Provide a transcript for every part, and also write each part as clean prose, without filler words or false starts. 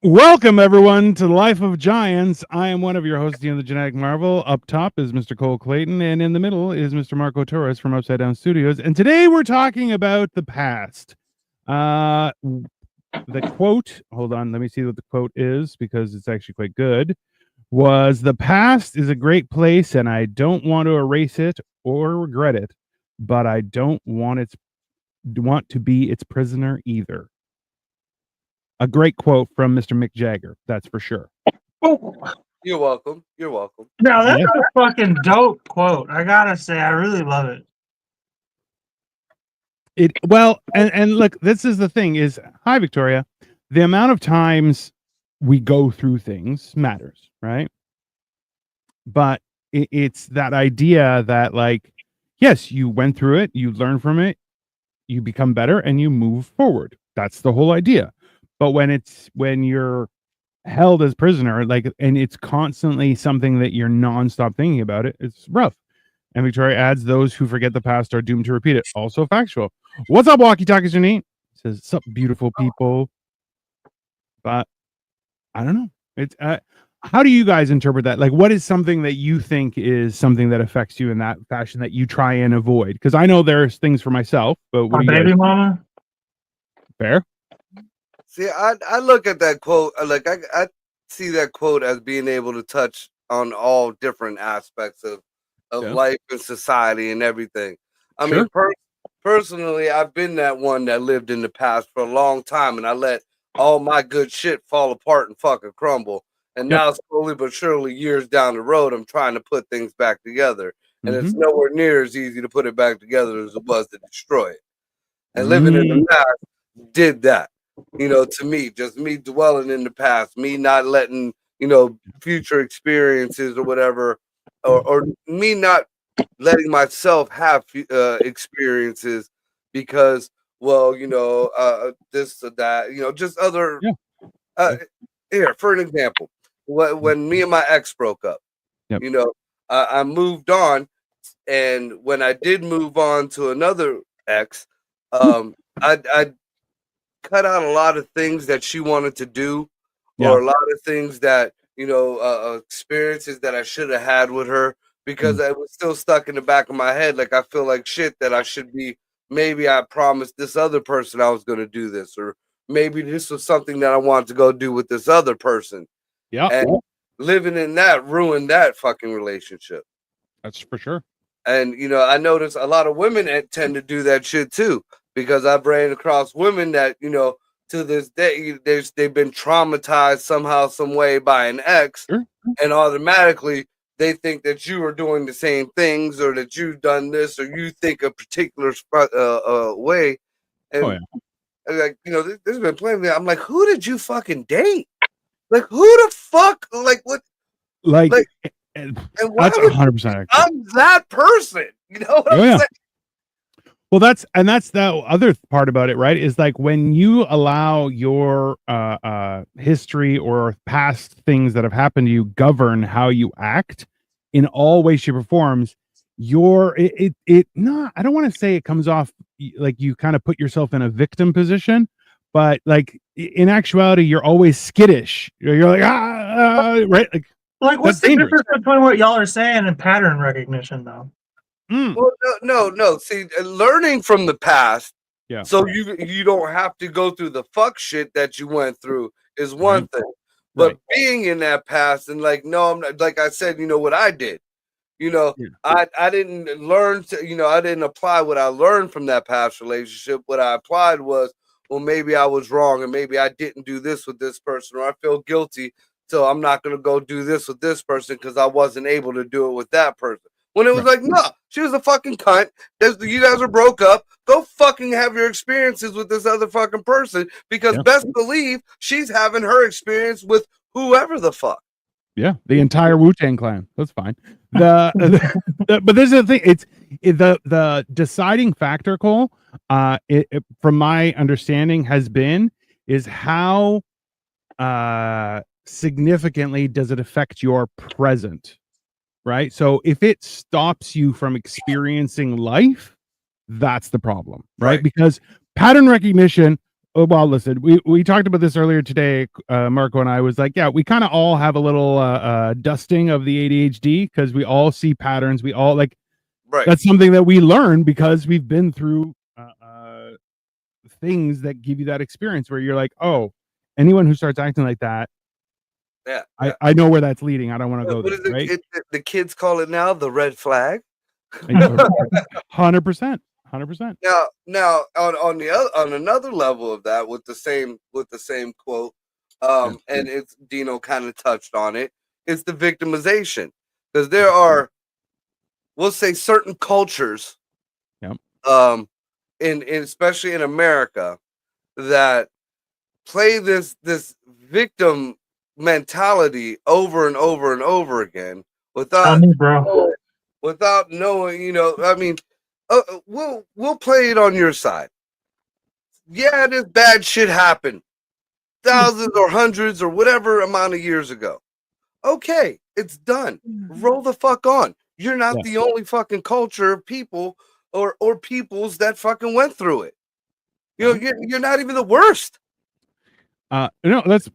Welcome, everyone, to the Life of Giants. I am one of your hosts, Dean the Genetic Marvel. Up top is Mr. Cole Clayton, and in the middle is Mr. Marco Torres from Upside Down Studios. And today we're talking about the past. The quote, hold on, let me see what the quote is because it's actually quite good, was the past is a great place and I don't want to erase it or regret it, but I don't want to be its prisoner either. A great quote from Mr. Mick Jagger, that's for sure. Oh, You're welcome. You're welcome. no, that's Yeah. a fucking dope quote. I gotta say, I really love it. And look, this is the thing is, hi Victoria, the amount of times we go through things matters, right? But it's that idea that, like, yes, you went through it, you learn from it, you become better, and you move forward. That's the whole idea. But when you're held as prisoner, like, and it's constantly something that you're nonstop thinking about it, it's rough. And Victoria adds, those who forget the past are doomed to repeat it. Also factual. What's up, Walkie Talkies Janine? Says, what's up, beautiful people? But I don't know. It's how do you guys interpret that? Like, what is something that you think is something that affects you in that fashion that you try and avoid? Because I know there's things for myself, but what My do you baby guys mama. fair? See, I look at that quote, I see that quote as being able to touch on all different aspects of Yeah. life and society and everything. I Sure. mean, personally, I've been that one that lived in the past for a long time, and I let all my good shit fall apart and fucking crumble. And Yep. now, slowly but surely, years down the road, I'm trying to put things back together, and it's Mhm. nowhere near as easy to put it back together as it was to destroy it. And living in the past did that. You know, to me, just me dwelling in the past, me not letting, future experiences or whatever, or me not letting myself have experiences because, well, this or that, just other. Yeah. Uh, Here, for an example, when me and my ex broke up, Yep. I moved on, and when I did move on to another ex, I cut out a lot of things that she wanted to do, Yeah. or a lot of things that experiences that I should have had with her because I was still stuck in the back of my head. Like I feel like shit that I should be. Maybe I promised this other person I was going to do this, or maybe this was something that I wanted to go do with this other person. Yeah. And living in that ruined that fucking relationship. That's for sure. And I notice a lot of women that tend to do that shit too, because I've ran across women that to this day they've been traumatized somehow, some way by an ex, Sure. and automatically they think that you are doing the same things, or that you've done this, or you think a particular way. And Oh yeah. like there's been plenty. I'm like, who did you fucking date? Like who the fuck? Like what? Like, Like, and and why that's would 100% accurate. I'm that person? You know what Oh I'm yeah. saying? Well, that's the other part about it, right? Is like when you allow your history or past things that have happened to you govern how you act in all ways, shape, or forms. No, I don't want to say it comes off like you kind of put yourself in a victim position, but like in actuality, you're always skittish. You're like right, Like, what's that's the dangerous. difference between what y'all are saying and pattern recognition, though? Well, no. See, learning from the past, Yeah. so you don't have to go through the fuck shit that you went through is one Right. thing, but Right. being in that past and like, no, I'm not. Like I said, what I did. Yeah. I didn't learn to. I didn't apply what I learned from that past relationship. What I applied was, well, maybe I was wrong, and maybe I didn't do this with this person, or I feel guilty, so I'm not gonna go do this with this person because I wasn't able to do it with that person. When it was Right. like, no, she was a fucking cunt. You guys are broke up. Go fucking have your experiences with this other fucking person, because Yeah. best believe she's having her experience with whoever the fuck. Yeah, the entire Wu-Tang Clan. That's fine. But this is the thing. The deciding factor, Cole. From my understanding, has been is how significantly does it affect your present, right? So if it stops you from experiencing life, that's the problem, right? Right. Because pattern recognition, well, listen, we talked about this earlier today. Marco and I was like, yeah, we kind of all have a little dusting of the ADHD because we all see patterns. We all like Right. that's something that we learn because we've been through things that give you that experience where you're like, oh, anyone who starts acting like that, Yeah. I know where that's leading. I don't want to go What there, is it? right? The kids call it now the red flag. 100%. Now on another level of that with the same quote, and it's Dino kind of touched on it. It's the victimization because there are, we'll say, certain cultures, Yep. in especially in America, that play this victim mentality over and over and over again without knowing, you know. I mean, we'll play it on your side. Yeah, this bad shit happened thousands or hundreds or whatever amount of years ago. Okay, it's done. Roll the fuck on. You're not the only fucking culture of people or peoples that fucking went through it. You know, you're not even the worst. No, that's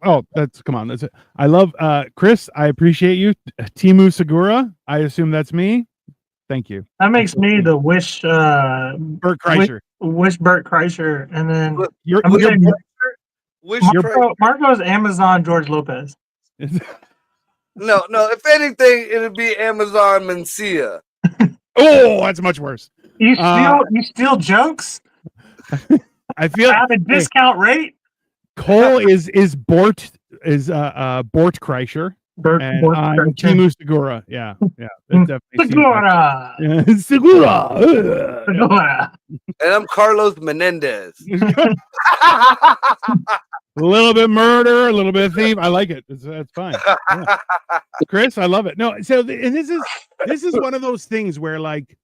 come on. That's it. I love Chris. I appreciate you. Timu Segura. I assume that's me. Thank you. That makes me the wish Bert Kreischer. Wish Bert Kreischer, and then You're Marco's Amazon George Lopez. No. If anything, it'd be Amazon Mencia. Oh, that's much worse. You steal jokes. I feel at a discount rate. Cole is Bort Kreischer. And I'm Timu Segura. Yeah. Segura. Segura. And I'm Carlos Menendez. A little bit murder, a little bit of thief. I like it. That's fine. Yeah. Chris, I love it. No, so and this is one of those things where like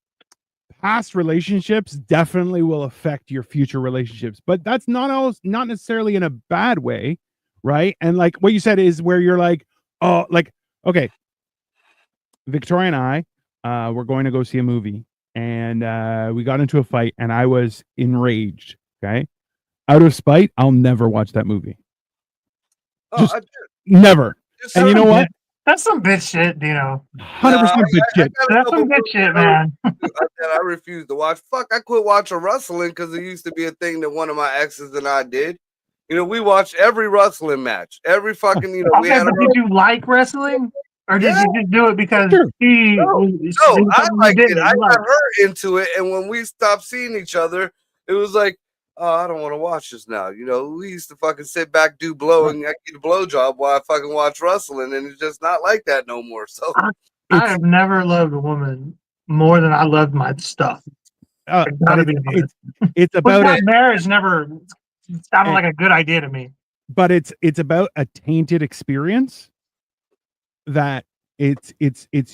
past relationships definitely will affect your future relationships, but that's not necessarily in a bad way, right? And like what you said is where you're like, oh, like, okay, Victoria and I were going to go see a movie, and we got into a fight, and I was enraged. Okay, out of spite, I'll never watch that movie. Just never. And you know what? That's some bitch shit, Dino. 100% bitch shit. That's some bitch shit, man. I refuse to watch. Fuck, I quit watching wrestling because it used to be a thing that one of my exes and I did. You know, we watched every wrestling match, every fucking, you know. Okay, but did you like wrestling? Or did you just do it because he... No, I liked it. I got her into it, and when we stopped seeing each other, it was like, oh, I don't want to watch this now. You know, we used to fucking sit back, do blow, and I get a blowjob while I fucking watch wrestling, and it's just not like that no more. So I have never loved a woman more than I loved my stuff. It's about that marriage never sounded like a good idea to me. But it's about a tainted experience. That it's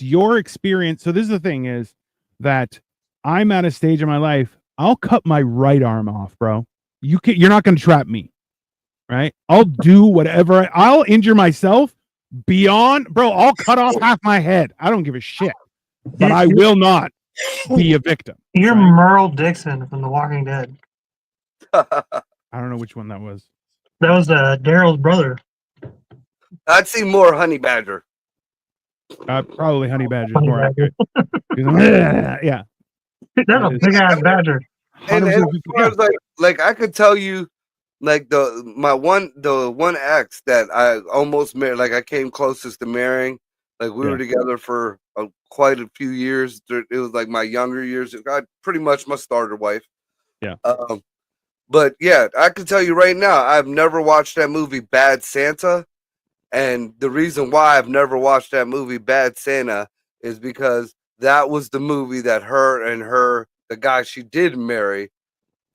your experience. So this is the thing is that I'm at a stage in my life. I'll cut my right arm off, bro. You're not going to trap me, right? I'll do whatever. I'll injure myself beyond, bro. I'll cut off half my head. I don't give a shit, but I will not be a victim. You're right? Merle Dixon from The Walking Dead. I don't know which one that was. That was Daryl's brother. I'd see more Honey Badger. Probably Honey Badger is more accurate. Yeah. That's a big ass badger. And as far as like I could tell you, like the one ex that I almost married, like I came closest to marrying. Like we were together for quite a few years. It was like my younger years. God, pretty much my starter wife. Yeah. But yeah, I can tell you right now, I've never watched that movie Bad Santa. And the reason why I've never watched that movie Bad Santa is because that was the movie that the guy she did marry,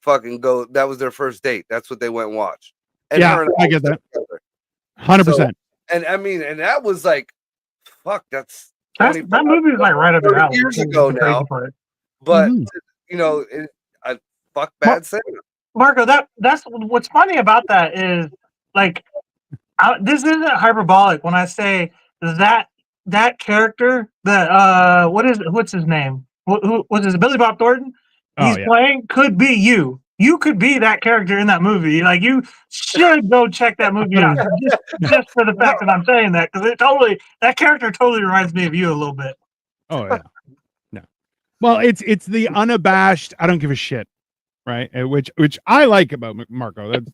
that was their first date. That's what they went and watched. And I get that. 100%. And I mean, and that was like, fuck, that movie was like right up your alley. Years ago now. But, you know, I fuck Bad Santa. Marco, that's what's funny about that is like, this isn't hyperbolic when I say that character that what's his name? What's his Billy Bob Thornton? He's playing could be you. you could be that character in that movie. Like, you should go check that movie out just for the fact that I'm saying that, because that character totally reminds me of you a little bit. Oh yeah. No. Well, it's the unabashed, I don't give a shit, right? Which I like about Marco. That's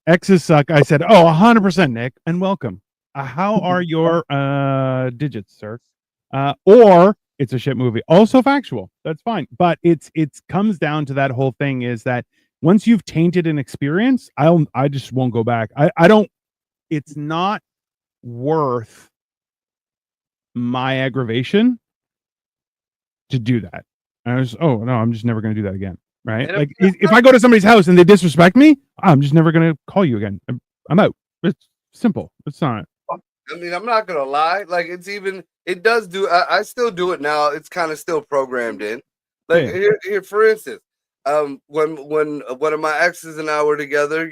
X's suck. I said, 100% Nick, and welcome. How are your digits, sir? Or it's a shit movie. Also factual. That's fine. But it's comes down to that whole thing is that once you've tainted an experience, I just won't go back. I don't, it's not worth my aggravation to do that. And I was, I'm just never going to do that again. Right? Like if I go to somebody's house and they disrespect me, I'm just never going to call you again. I'm out. It's simple. It's not. I mean, I'm not gonna lie. Like, it does do. I still do it now. It's kind of still programmed in. Like here, for instance, when one of my exes and I were together,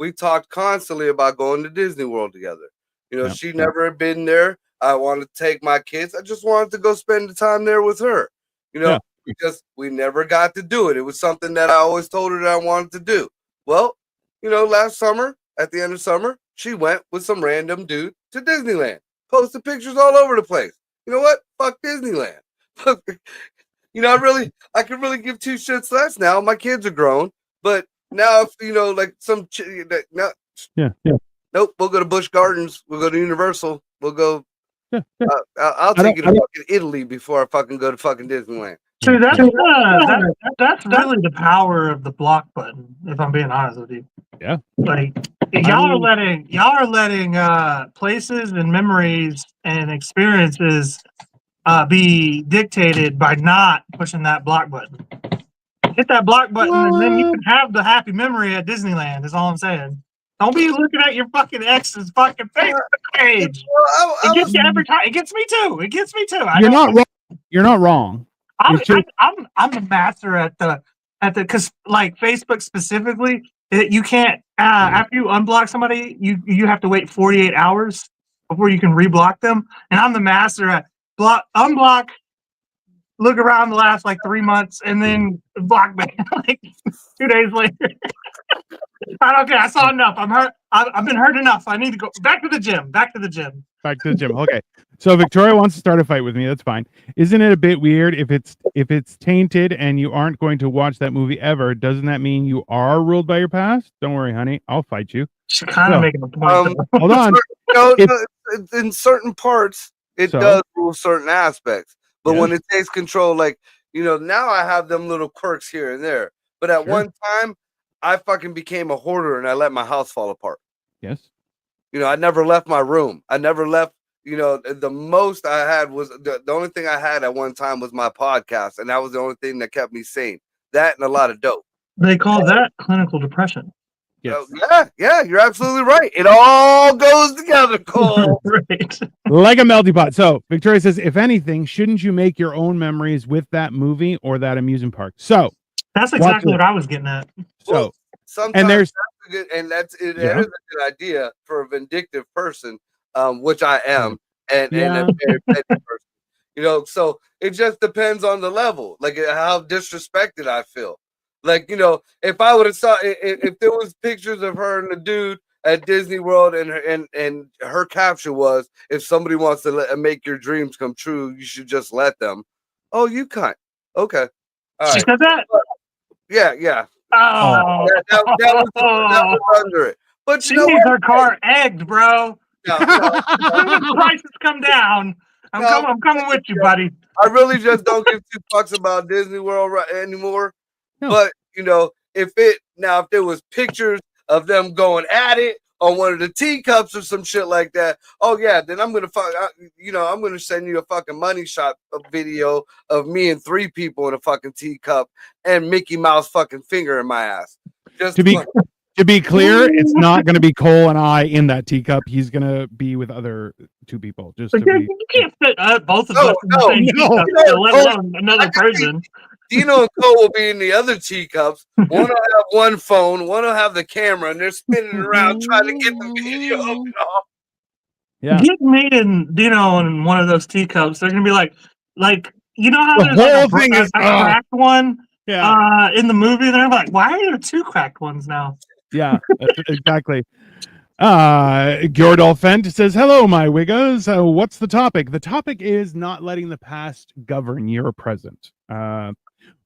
we talked constantly about going to Disney World together. She never had been there. I wanted to take my kids. I just wanted to go spend the time there with her. Because we never got to do it. It was something that I always told her that I wanted to do. Well, last summer, at the end of summer, she went with some random dude to Disneyland, posted pictures all over the place. You know what? Fuck Disneyland. I could really give two shits less now. My kids are grown, but now if like some nope, we'll go to Busch Gardens, we'll go to Universal, we'll go. I'll take you to fucking Italy before I fucking go to fucking Disneyland. So that's really the power of the block button, if I'm being honest with you. Yeah. Like, y'all are letting places and memories and experiences be dictated by not pushing that block button. Hit that block button, and then you can have the happy memory at Disneyland. Is all I'm saying. Don't be looking at your fucking ex's fucking Facebook page. It gets you every time. It gets me too. You're not wrong. You're not wrong. I'm the master at the because like Facebook specifically, you can't after you unblock somebody, you have to wait 48 hours before you can reblock them. And I'm the master at unblock, look around the last like 3 months, and then block back like 2 days later. I don't care. I saw enough. I'm hurt. I've been hurt enough. I need to go back to the gym. Okay. So Victoria wants to start a fight with me. That's fine. Isn't it a bit weird if it's tainted and you aren't going to watch that movie ever? Doesn't that mean you are ruled by your past? Don't worry, honey. I'll fight you. She's kind of making a point. Hold on. In certain parts, it does rule certain aspects. But when it takes control, like, now I have them little quirks here and there. But at one time, I fucking became a hoarder and I let my house fall apart. Yes. I never left my room. I never left, the most I had was the only thing I had at one time was my podcast. And that was the only thing that kept me sane. That and a lot of dope. They call that clinical depression. Yes. Yeah, you're absolutely right. It all goes together, Cole. Right. Like a melting pot. So Victoria says, if anything, shouldn't you make your own memories with that movie or that amusement park? So that's exactly what I was getting at. So sometimes and there's that's a good idea for a vindictive person, which I am, and a very petty person. So it just depends on the level, like how disrespected I feel. Like, if I would have saw if there was pictures of her and the dude at Disney World and her caption was, if somebody wants to make your dreams come true, you should just let them. Oh, you can't. Okay. All she said that? Yeah. Oh, that was under it. But she needs her car egged, bro. No. The prices come down. I'm coming with you, buddy. I really just don't give two fucks about Disney World anymore. No. But if there was pictures of them going at it on one of the teacups or some shit like that, then I'm gonna I'm gonna send you a fucking money shot video of me and 3 people in a fucking teacup and Mickey Mouse fucking finger in my ass. Just to be clear, it's not gonna be Cole and I in that teacup. He's gonna be with other 2 people. You can't fit both of us in the same teacup, let alone another person. Dino and Cole will be in the other teacups. One will have one phone, one will have the camera, and they're spinning around trying to get the video off. Yeah. Get me and Dino in one of those teacups. They're gonna be like how the there's whole thing is a cracked one in the movie. They're like, why are there two cracked ones now? Yeah, exactly. Gjordal Fent says, hello, my Wiggos. What's the topic? The topic is not letting the past govern your present.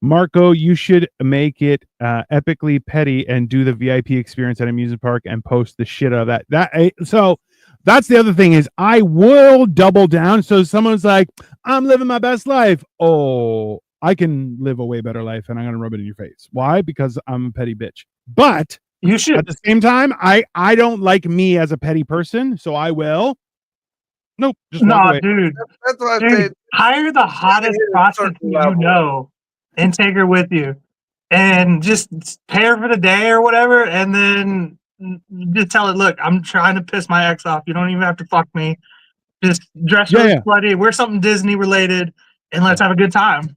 Marco, you should make it epically petty and do the VIP experience at amusement park and post the shit out of that. So that's the other thing is I will double down. So someone's like, I'm living my best life. Oh, I can live a way better life and I'm going to rub it in your face. Why? Because I'm a petty bitch. But you should. At the same time, I don't like me as a petty person, so I will. Nope. Just walk away. Dude. That's what I dude, said. hire the hottest prostitute you know and take her with you. And just pay her for the day or whatever, and then just tell her, look, I'm trying to piss my ex off. You don't even have to fuck me. Just dress really slutty, wear something Disney related, and let's have a good time.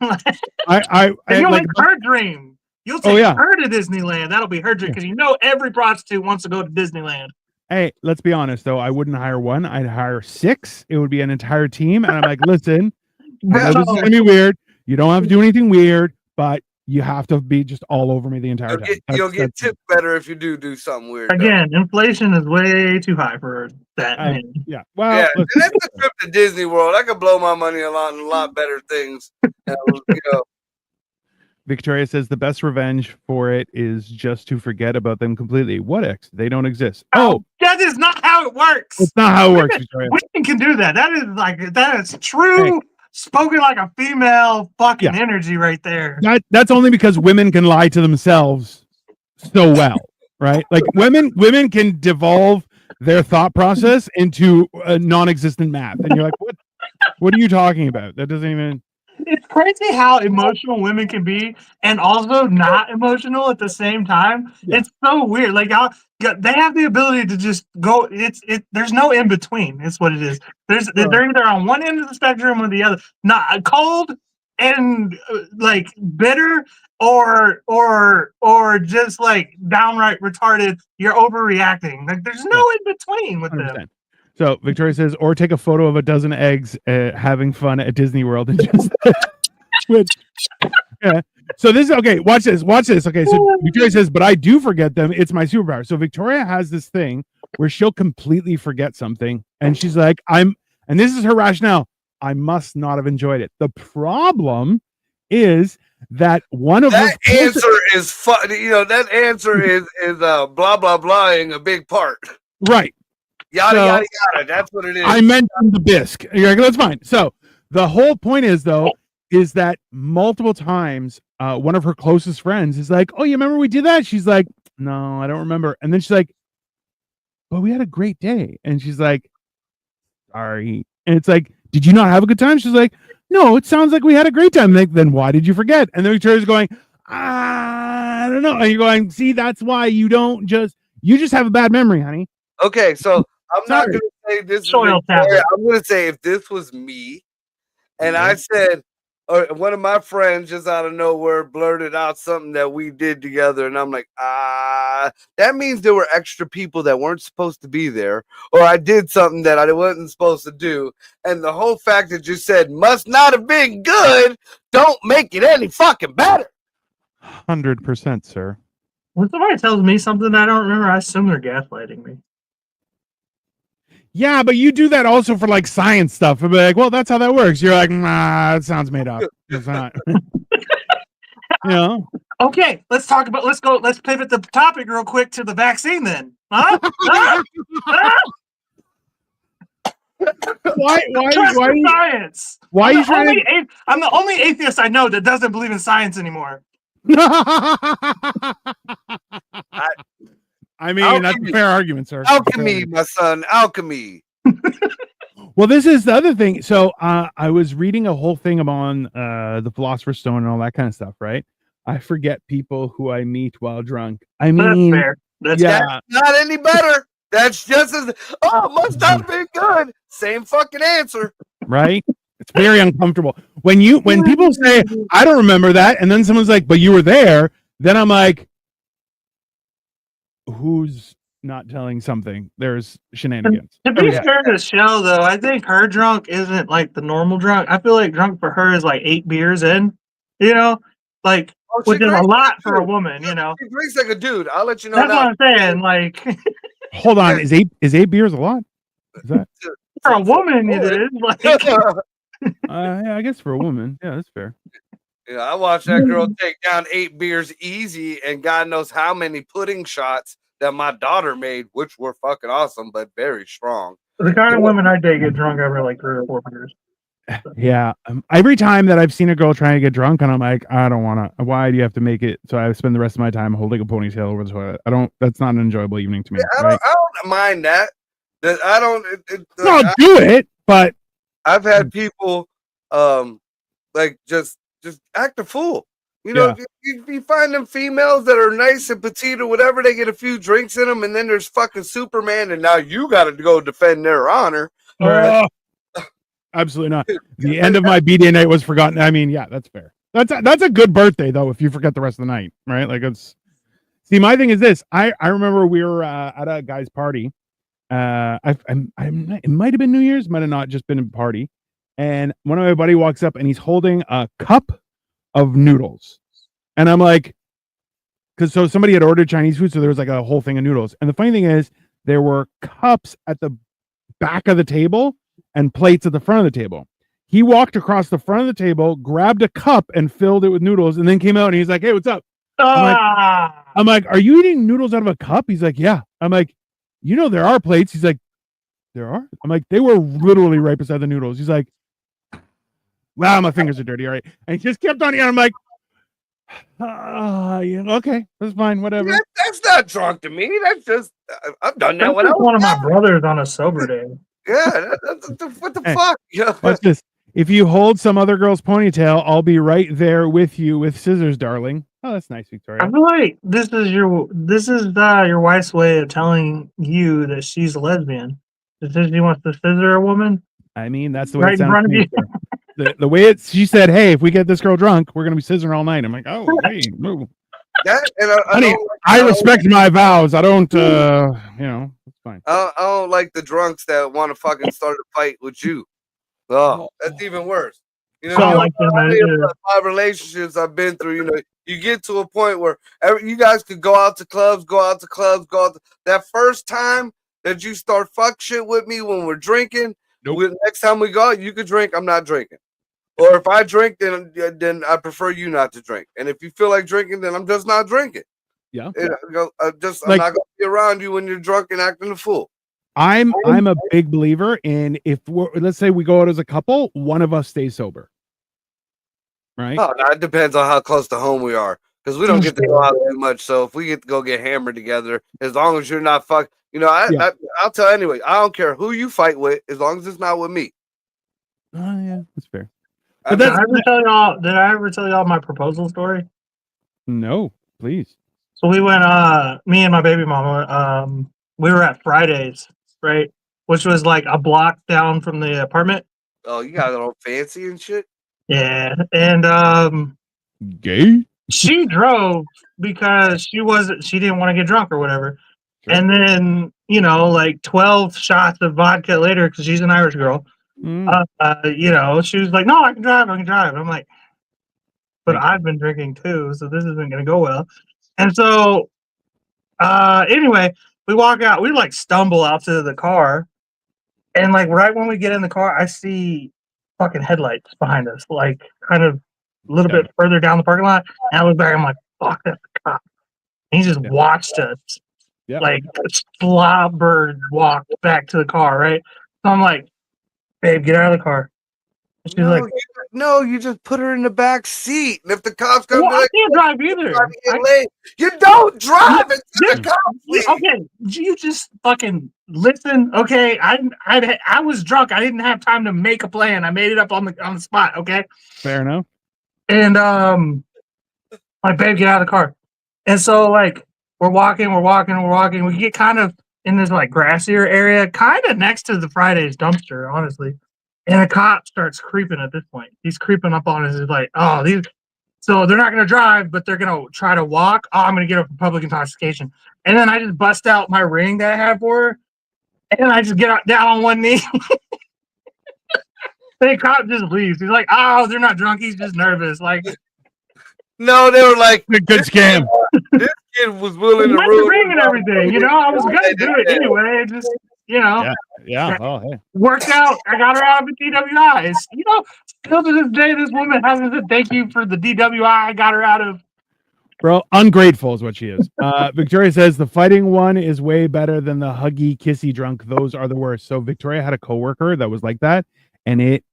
I you'll like make her dream. You'll take her to Disneyland. That'll be her dream because you know every prostitute wants to go to Disneyland. Hey, let's be honest though. I wouldn't hire one. I'd hire 6. It would be an entire team, and I'm like, listen, I know this is gonna be weird. You don't have to do anything weird, but you have to be just all over me the entire time. You'll get tipped better if you do something weird. Again, inflation is way too high for that. Yeah. Well, that's a trip to Disney World. I could blow my money on a lot better things. Victoria says the best revenge for it is just to forget about them completely. What ex? They don't exist. Oh, that is not how it works. It's not how it works, Victoria. Women can do that. That is true. Hey. Spoken like a female fucking energy right there. That's only because women can lie to themselves so well, right? Like women can devolve their thought process into a non-existent math, and you're like, what are you talking about? That doesn't even. It's crazy how emotional women can be and also not emotional at the same time. Yeah. It's so weird. Like they have the ability to just go. There's no in between. It's what it is. They're either on one end of the spectrum or the other. Not cold and like bitter or just like downright retarded. You're overreacting. Like there's no in between with 100%. Them. So Victoria says, or take a photo of a dozen eggs having fun at Disney World and just switch. Yeah. So this is okay. Watch this. Okay. So Victoria says, but I do forget them. It's my superpower. So Victoria has this thing where she'll completely forget something. And she's like, and this is her rationale. I must not have enjoyed it. The problem is that one of that answer is fun. That answer is blah, blah, blahing a big part. Right. Yada. That's what it is. I mentioned the bisque. You're like, that's fine. So the whole point is that multiple times, one of her closest friends is like, oh, you remember we did that? She's like, no, I don't remember. And then she's like, but we had a great day. And she's like, sorry. And it's like, did you not have a good time? She's like, no, it sounds like we had a great time. Like, then why did you forget? And then Victoria's going, I don't know. And you're going, see, that's why you just have a bad memory, honey. Okay, so I'm not going to say this. I'm going to say if this was me, and I said, or one of my friends just out of nowhere blurted out something that we did together, and I'm like, that means there were extra people that weren't supposed to be there, or I did something that I wasn't supposed to do, and the whole fact that you said must not have been good don't make it any fucking better. 100%, sir. When somebody tells me something I don't remember, I assume they're gaslighting me. Yeah, but you do that also for like science stuff. I'd be like, well, that's how that works. You're like, nah, it sounds made up. It's not. Okay, let's pivot the topic real quick to the vaccine then. Huh? Why science? Why are you trying to... I'm the only atheist I know that doesn't believe in science anymore. I mean, alchemy. That's a fair argument, sir. Alchemy, my son, alchemy. Well, this is the other thing. So I was reading a whole thing on the Philosopher's Stone and all that kind of stuff, right? I forget people who I meet while drunk. I mean, that's fair. That's not any better. That's just as, must have been good. Same fucking answer. Right? It's very uncomfortable. When people say, I don't remember that, and then someone's like, but you were there, then I'm like, who's not telling something? There's shenanigans. To be fair to Shell, though, I think her drunk isn't like the normal drunk. I feel like drunk for her is like 8 beers in, like Oh, which is a drinks lot like for a dude. woman, you know. She drinks like a dude. I'll let you know That's now. what I'm saying. Like Hold on, is eight beers a lot? Is that? for a woman, it is. Like Yeah, I guess for a woman, yeah, that's fair. Yeah, I watched that girl take down 8 beers easy, and God knows how many pudding shots that my daughter made, which were fucking awesome, but very strong. the kind of women I date get drunk over like 3 or 4 beers. Yeah. Every time that I've seen a girl trying to get drunk, and I'm like, I don't want to. Why do you have to make it? So I spend the rest of my time holding a ponytail over the toilet. I don't. That's not an enjoyable evening to me. Yeah, Right? I don't mind that. That I don't. No, do it. But I've had people, like just act a fool. You know, you find them females that are nice and petite or whatever. They get a few drinks in them, and then there's fucking Superman, and now you got to go defend their honor. Absolutely not. The end of my B-Day night was forgotten. I mean, yeah, that's fair. That's a good birthday though. If you forget the rest of the night, right? Like it's. See, my thing is this. I remember we were at a guy's party. It might have been New Year's, might have not just been a party. And one of my buddy walks up and he's holding a cup of noodles, and I'm like, because so somebody had ordered Chinese food, so there was like a whole thing of noodles. And the funny thing is, there were cups at the back of the table and plates at the front of the table. He walked across the front of the table, grabbed a cup and filled it with noodles, and then came out and he's like, "Hey, what's up?" I'm like, "Are you eating noodles out of a cup?" He's like, "Yeah." I'm like, "You know there are plates." He's like, "There are?" I'm like, "They were literally right beside the noodles." He's like, "Wow, my fingers are dirty." All right. And he just kept on eating. I'm like, yeah, okay, that's fine, whatever. That's not drunk to me. That's just I've done that when I was one of my brothers on a sober day. Yeah, what the fuck? Yeah. Watch this. If you hold some other girl's ponytail, I'll be right there with you with scissors, darling. Oh, that's nice, Victoria. I feel like this is your wife's way of telling you that she's a lesbian. Because she wants to scissor a woman. I mean, that's the way Right it in sounds front to of me. you. The way she said, "Hey, if we get this girl drunk, we're gonna be scissoring all night." I'm like, "Oh, wait, no." That and Honey, I respect my vows. I don't, it's fine. I don't like the drunks that want to fucking start a fight with you. Oh, that's even worse. You know, So, like my relationships I've been through, you know, you get to a point where you guys could go out to clubs. That first time that you start fuck shit with me when we're drinking, next time we go out, you could drink. I'm not drinking. Or if I drink, then I prefer you not to drink. And if you feel like drinking, then I'm just not drinking. Yeah. I'm not gonna be around you when you're drunk and acting a fool. I'm a big believer in let's say we go out as a couple, one of us stays sober. Right? Oh, no, it depends on how close to home we are. Because we don't get to go out too much. So if we get to go get hammered together, as long as you're not I'll tell anyway, I don't care who you fight with, as long as it's not with me. Oh yeah, that's fair. Did I ever tell y'all my proposal story? No, please. So we went, me and my baby mama, we were at Fridays, right? Which was like a block down from the apartment. Oh, you got it all fancy and shit? Yeah. And gay? She drove because she didn't want to get drunk or whatever. Sure. And then, like 12 shots of vodka later, because she's an Irish girl. She was like, "No, I can drive. I'm like, but I've been drinking too, so this isn't going to go well. And so, anyway, we walk out. We like stumble out to the car, and like right when we get in the car, I see fucking headlights behind us, like kind of a little bit further down the parking lot. And I look back, I'm like, "Fuck, that's the cop." And he just watched us, like slobbered walk back to the car, right? So I'm like, "Babe, get out of the car." And she's like, "No, you just put her in the back seat. And if the cops come, I can't drive either. You don't drive until the cops leave." Okay, you just fucking listen. Okay, I was drunk. I didn't have time to make a plan. I made it up on the spot. Okay, fair enough. And like, "Babe, get out of the car." And so like we're walking. We get kind of in this like grassier area, kind of next to the Fridays dumpster, honestly. And a cop starts creeping at this point. He's creeping up on us. He's like, "Oh, these." So they're not going to drive, but they're going to try to walk. "Oh, I'm going to get a public intoxication." And then I just bust out my ring that I have for her. And I just get down on one knee. The cop just leaves. He's like, "Oh, they're not drunk. He's just nervous." Like, No, they were like, Good scam. This kid was willing to Like the ruin ring and everything, you know. I was gonna do it Yeah. anyway. It just, you know, Yeah. Oh, hey. worked out. I got her out of the DWIs. You know, still to this day, this woman hasn't said thank you for the DWI I got her out of. Bro, ungrateful is what she is. Victoria says the fighting one is way better than the huggy, kissy drunk. Those are the worst. So Victoria had a coworker that was like that, and it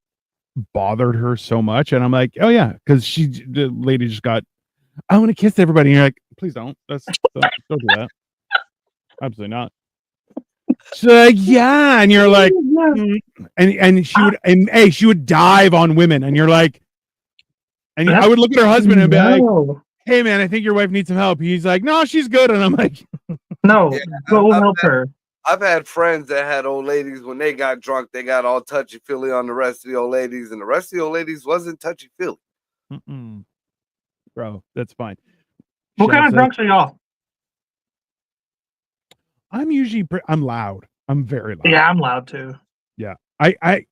bothered her so much. And I'm like, oh yeah, because the lady just got, I want to kiss everybody. And you're like, please don't. Don't do that. Absolutely not. She's like, yeah, and you're like, and she would, and hey, she would dive on women, and you're like, and I would look at her husband and be like, hey man, I think your wife needs some help. He's like, no, she's good. And I'm like, no, go help her. I've had friends that had old ladies when they got drunk, they got all touchy feely on the rest of the old ladies, and the rest of the old ladies wasn't touchy feely. Bro, that's fine. What kind of drunks are y'all? I'm usually I'm loud. I'm very loud. Yeah, I'm loud too. Yeah. I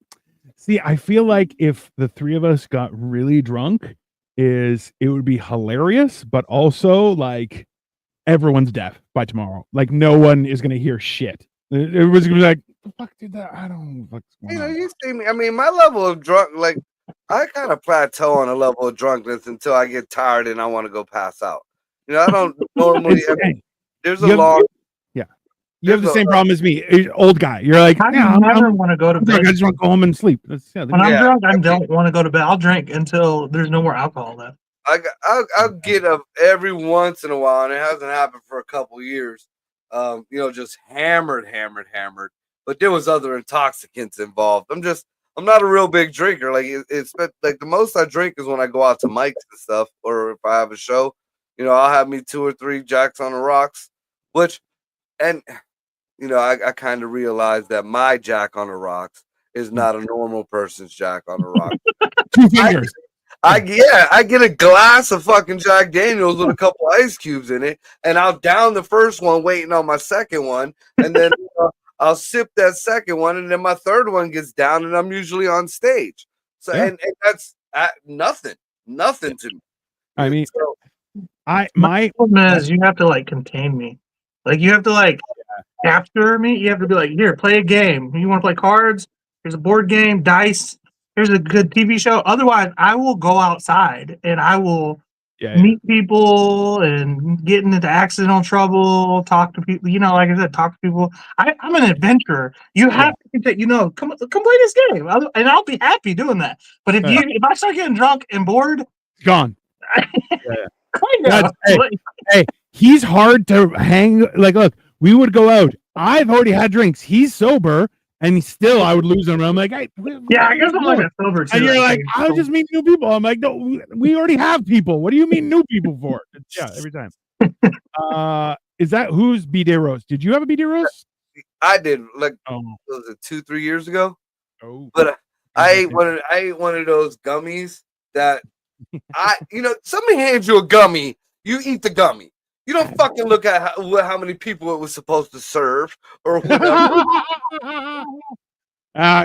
see, I feel like if the three of us got really drunk, it would be hilarious, but also like everyone's deaf by tomorrow. Like no one is gonna hear shit. Everyone's gonna be like, the fuck did that? I don't know what's going on. You see me. I mean, my level of drunk, like I kind of plateau on a level of drunkenness until I get tired and I want to go pass out. You know, I don't normally. There's a long. You have the same problem as me, old guy. You're like, I never want to go to bed. I just want to go home and sleep. When I'm drunk, I don't want to go to bed. I'll drink until there's no more alcohol left. I'll get up every once in a while, and it hasn't happened for a couple years. You know, just hammered. But there was other intoxicants involved. I'm not a real big drinker. Like it's like the most I drink is when I go out to mics and stuff, or if I have a show. You know, I'll have me 2 or 3 Jacks on the rocks, you know, I kind of realized that my Jack on the rocks is not a normal person's Jack on the rocks. 2 fingers. I get a glass of fucking Jack Daniels with a couple ice cubes in it, and I'll down the first one, waiting on my second one, and then I'll sip that second one, and then my third one gets down, and I'm usually on stage. So and that's nothing to me. I mean, so, my problem is you have to like contain me, like you have to like capture me. You have to be like, here, play a game. You want to play cards? Here's a board game, dice. Here's a good TV show. Otherwise, I will go outside and I will meet people and get into accidental trouble, talk to people. You know, like I said, talk to people. I'm an adventurer. You have to, you know, come play this game, and I'll be happy doing that. But if I start getting drunk and bored, gone. Hey, he's hard to hang. Like, look, we would go out. I've already had drinks. He's sober, and still I would lose him. I'm like, hey, I guess I'm like a sober too. And you're like, I'll just meet new people. I'm like, no, we already have people. What do you mean new people for? Every time. Is that who's B-Day roast? Did you have a B-Day roast? I did. Like, was it 2-3 years ago? Oh, but I ate one of those gummies that you know, somebody hands you a gummy, you eat the gummy. You don't fucking look at how many people it was supposed to serve or whatever.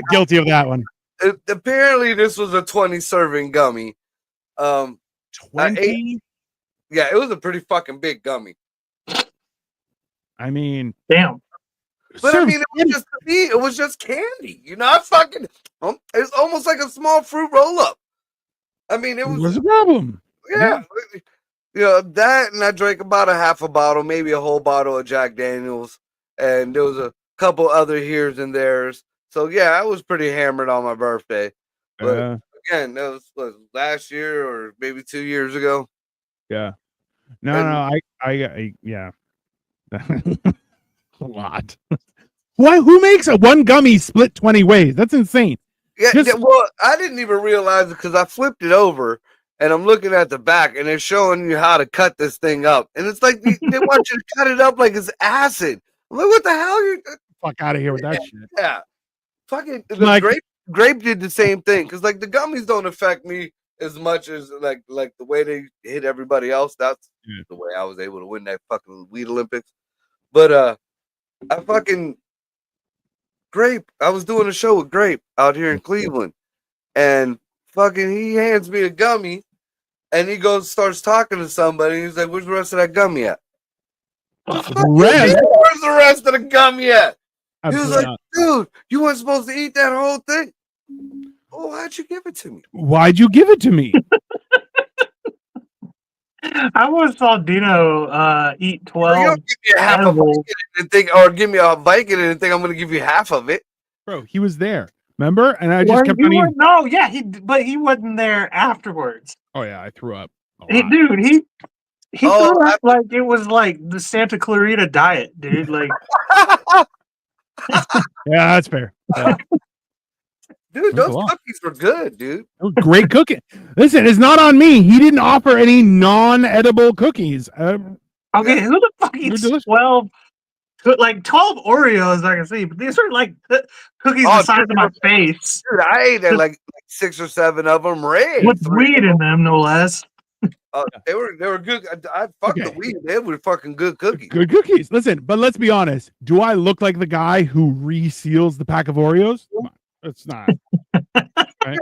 Guilty of that one. Apparently, this was a 20 serving gummy. 20? Yeah, it was a pretty fucking big gummy. I mean, damn. But I mean, it was just candy. You know, it's almost like a small fruit roll up. I mean, it was. What's the problem? Yeah. You know, that, and I drank about a half a bottle, maybe a whole bottle of Jack Daniels, and there was a couple other here's and there's. So yeah, I was pretty hammered on my birthday. But again, that was last year or maybe 2 years ago. Yeah. No, I yeah. A lot. Why? Who makes a one gummy split 20 ways? That's insane. Yeah, well, I didn't even realize it because I flipped it over and I'm looking at the back and it's showing you how to cut this thing up. And it's like they want you to cut it up like it's acid. I'm like, what the hell? Fuck out of here with that shit. Yeah. Fucking grape did the same thing because like the gummies don't affect me as much as like the way they hit everybody else. That's the way I was able to win that fucking weed Olympics. But I fucking Grape. I was doing a show with Grape out here in Cleveland, and fucking he hands me a gummy, and he starts talking to somebody. He's like, "Where's the rest of that gummy at?" Rest? Where's the rest of the gummy at? He was Absolutely like, not. "Dude, you weren't supposed to eat that whole thing." Oh, why'd you give it to me? Why'd you give it to me? I once saw Dino eat You 12 don't give me half edibles. of it and think, or give me a Viking and think I'm going to give you half of it. Bro, he was there. Remember? And I just Well, kept you on eating. weren't- no, yeah, but he wasn't there afterwards. Oh yeah, I threw up a He, lot. dude, he Oh, threw up like it was like the Santa Clarita diet, dude. Like, Yeah, that's fair. Yeah. Dude, That's a those lot. cookies were good, dude. Great cooking. Listen, it's not on me. He didn't offer any non-edible cookies. okay, Yeah. who the fuck They're eats delicious. 12? Like 12 Oreos, I can see, but these are like cookies Oh, the size dude, of my face Dude, I ate like 6 or 7 of them. Ray, with weed in them, no less. they were good. I fucked the Okay. weed. They were fucking good cookies. Good cookies. Listen, but let's be honest. Do I look like the guy who reseals the pack of Oreos? Come on. It's not. Right?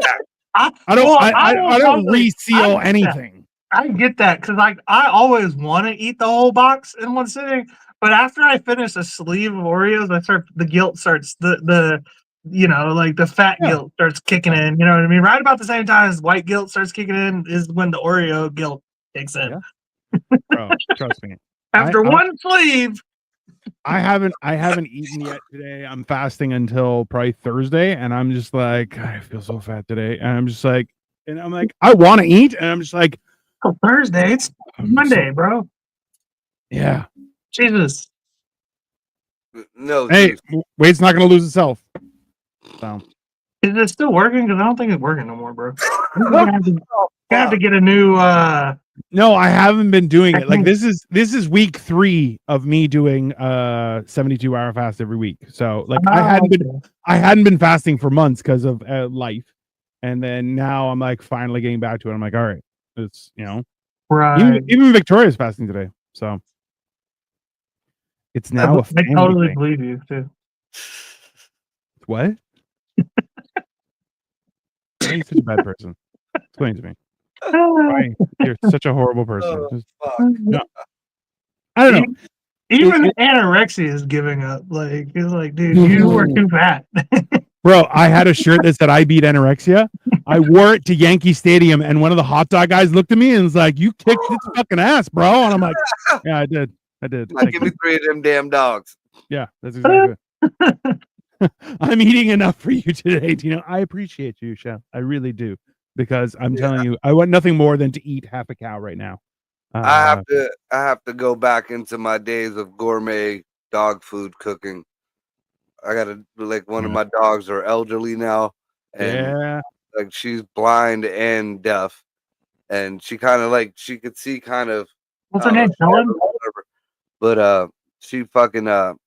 I don't reseal anything. I get that because like I always want to eat the whole box in one sitting, but after I finish a sleeve of Oreos, the guilt starts the like the fat guilt starts kicking in. You know what I mean? Right about the same time as white guilt starts kicking in is when the Oreo guilt kicks in. Yeah. Bro, trust me. After one sleeve. I haven't eaten yet today. I'm fasting until probably Thursday, and I'm just like, God, I feel so fat today. And I'm just like, I want to eat, and I'm just like, oh, Thursday, it's Monday, bro. Yeah. Jesus. No, hey, weight's not gonna lose itself. So is it still working? Because I don't think it's working no more, bro. You're gonna have to get a new No, I haven't been doing it. Like this is week 3 of me doing 72-hour fast every week. So like I hadn't been fasting for months because of life, and then now I'm like finally getting back to it. I'm like, all right, it's right. Even Victoria's fasting today, so it's now a family I totally thing. believe you too. What? Why are you such a bad person? Explain to me. Why? You're such a horrible person. No. I don't know. Even anorexia is giving up. Like it's like, dude, you were too fat. Bro, I had a shirt that said I beat anorexia. I wore it to Yankee Stadium, and one of the hot dog guys looked at me and was like, "You kicked its fucking ass, bro." And I'm like, "Yeah, I did. Like, give me 3 of them damn dogs." Yeah, that's exactly it. I'm eating enough for you today, Tino. I appreciate you, Chef. I really do, because I'm telling you, I want nothing more than to eat half a cow right now. I have to go back into my days of gourmet dog food cooking. I gotta like one of my dogs are elderly now, and like she's blind and deaf, and she kind of like she could see kind of. What's her name? Helen. But she fucking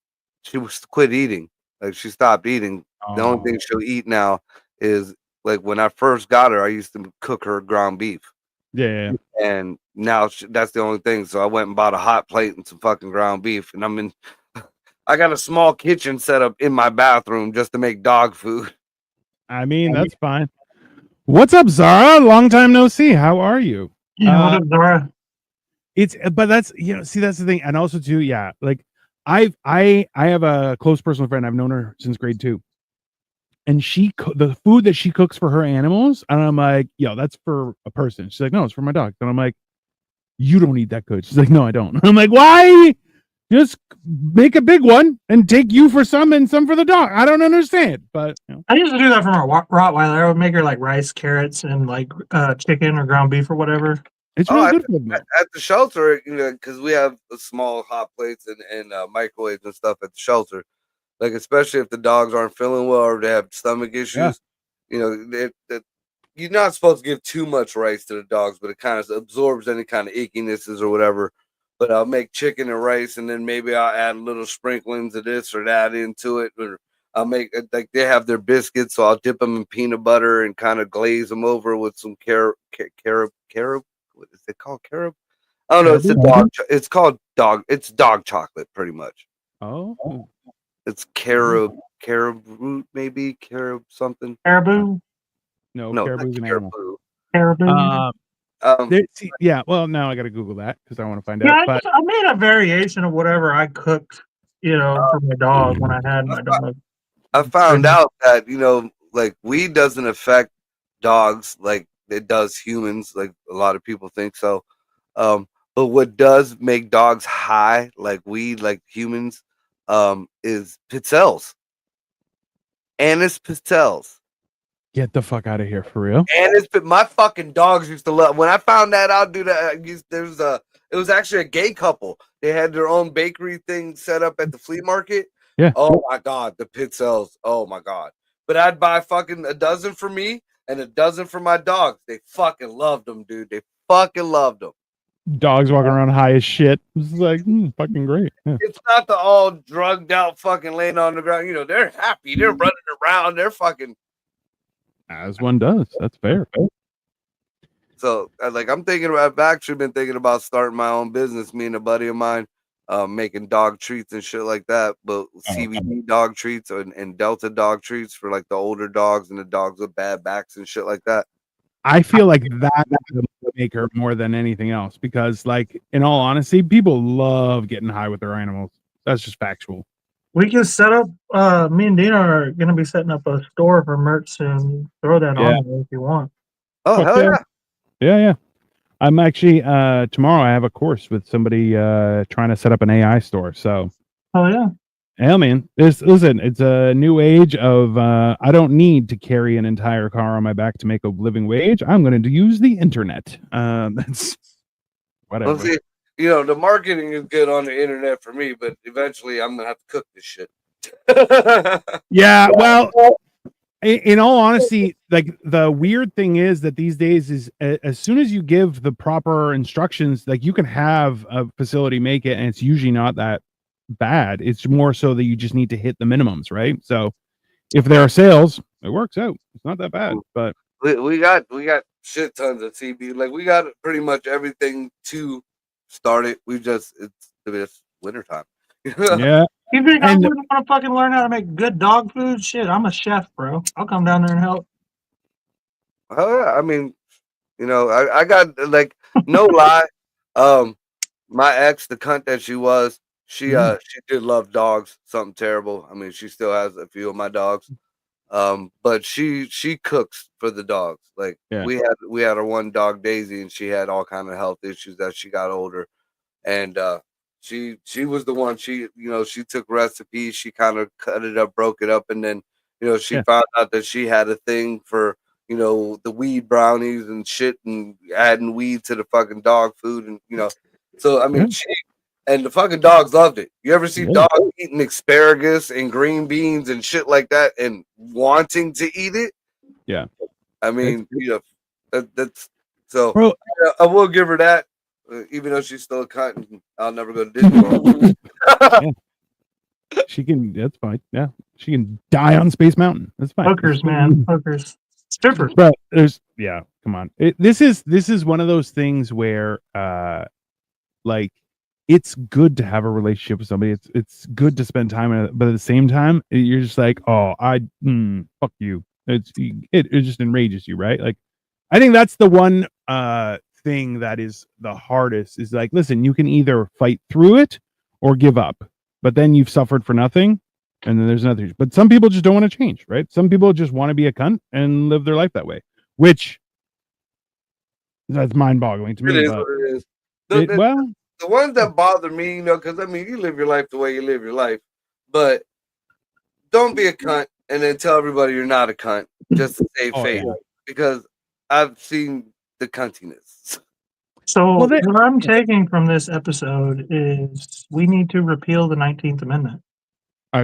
she was quit eating. Like she stopped eating. The only thing she'll eat now is like when I first got her, I used to cook her ground beef. Yeah. And now that's the only thing. So I went and bought a hot plate and some fucking ground beef, and I got a small kitchen set up in my bathroom just to make dog food. I mean, that's fine. What's up, Zara? Long time no see. How are you? Yeah, what up, Zara? But that's that's the thing, and also too, like I have a close personal friend. I've known her since grade 2, and the food that she cooks for her animals, and I'm like, that's for a person. She's like, no, it's for my dog. And I'm like, you don't eat that good. She's like, no, I don't. I'm like, why? Just make a big one and take you for some and some for the dog. I don't understand, but I used to do that for my Rottweiler. I would make her like rice, carrots, and like chicken or ground beef or whatever. It's really good for them. At the shelter, because we have small hot plates and microwaves and stuff at the shelter. Like especially if the dogs aren't feeling well or they have stomach issues, you're not supposed to give too much rice to the dogs, but it kind of absorbs any kind of ickinesses or whatever. But I'll make chicken and rice, and then maybe I'll add little sprinklings of this or that into it. Or I'll make like they have their biscuits, so I'll dip them in peanut butter and kind of glaze them over with some carob. What is it called? Carob? I don't know. It's the dog. It's called dog. It's dog chocolate, pretty much. Oh. It's carob root, maybe carob something. Caribou? No, caribou's an animal. Caribou. Yeah, well, now I got to Google that because I want to find Yeah, out. I, But I made a variation of whatever I cooked, for my dog when I had my dog. I found out that like weed doesn't affect dogs like it does humans. Like a lot of people think so. But what does make dogs high, like weed, like humans, is pitzels. Anise pitzels. get the fuck out of here for real. And my fucking dogs used to love. When I found that out, dude, it was actually a gay couple. They had their own bakery thing set up at the flea market. Yeah. Oh my god, the pitzels. Oh my god. But I'd buy fucking a dozen for me and a dozen for my dogs. They fucking loved them, dude. They fucking loved them. Dogs walking around high as shit. It's like fucking great. Yeah. It's not the all drugged out fucking laying on the ground. They're happy. They're running around. They're fucking. As one does. That's fair. So, I'm thinking about. I've actually been thinking about starting my own business. Me and a buddy of mine, making dog treats and shit like that. But CBD dog treats and Delta dog treats for like the older dogs and the dogs with bad backs and shit like that. I feel like that's the maker more than anything else because, like, in all honesty, people love getting high with their animals. That's just factual. We can set up. Me and Dina are going to be setting up a store for merch soon. Throw that on there if you want. Oh, hell yeah. Yeah. I'm actually tomorrow. I have a course with somebody trying to set up an AI store. So, oh yeah. Yeah, man. Listen, it's a new age of I don't need to carry an entire car on my back to make a living wage. I'm going to use the internet. That's whatever. Well, see, the marketing is good on the internet for me, but eventually I'm gonna have to cook this shit. Yeah, well, in all honesty, like the weird thing is that these days is as soon as you give the proper instructions, like you can have a facility make it, and it's usually not that bad. It's more so that you just need to hit the minimums, right? So if there are sales, it works out. It's not that bad. But we got shit tons of CB. Like we got pretty much everything to start it. It's wintertime. Yeah. You think I wouldn't want to fucking learn how to make good dog food? Shit, I'm a chef, bro. I'll come down there and help. Oh yeah, I mean, I got like no lie. My ex, the cunt that she was, she did love dogs, something terrible. I mean, she still has a few of my dogs. But she cooks for the dogs. Like we had our one dog, Daisy, and she had all kind of health issues as she got older. And she was the one, she took recipes, she kind of cut it up, broke it up, and then she found out that she had a thing for the weed brownies and shit, and adding weed to the fucking dog food, and so I mean and the fucking dogs loved it. You ever see dogs eating asparagus and green beans and shit like that and wanting to eat it? Yeah. I mean, that's so. Bro, I will give her that, even though she's still a cunt, and I'll never go to Disney World. She can. That's fine. Yeah, she can die on Space Mountain. That's fine. Hookers, man, hookers, strippers. But come on. This is one of those things where, like, it's good to have a relationship with somebody. It's good to spend time in it, but at the same time, you're just like, oh, fuck you. It just enrages you, right? Like, I think that's the one thing that is the hardest. Is like, listen, you can either fight through it or give up, but then you've suffered for nothing, and then there's nothing. But some people just don't want to change, right? Some people just want to be a cunt and live their life that way, which that's mind-boggling to me. It is what it is. Well. The ones that bother me, because I mean, you live your life the way you live your life, but don't be a cunt and then tell everybody you're not a cunt just to save face, because I've seen the cuntiness. So what I'm taking from this episode is we need to repeal the 19th Amendment.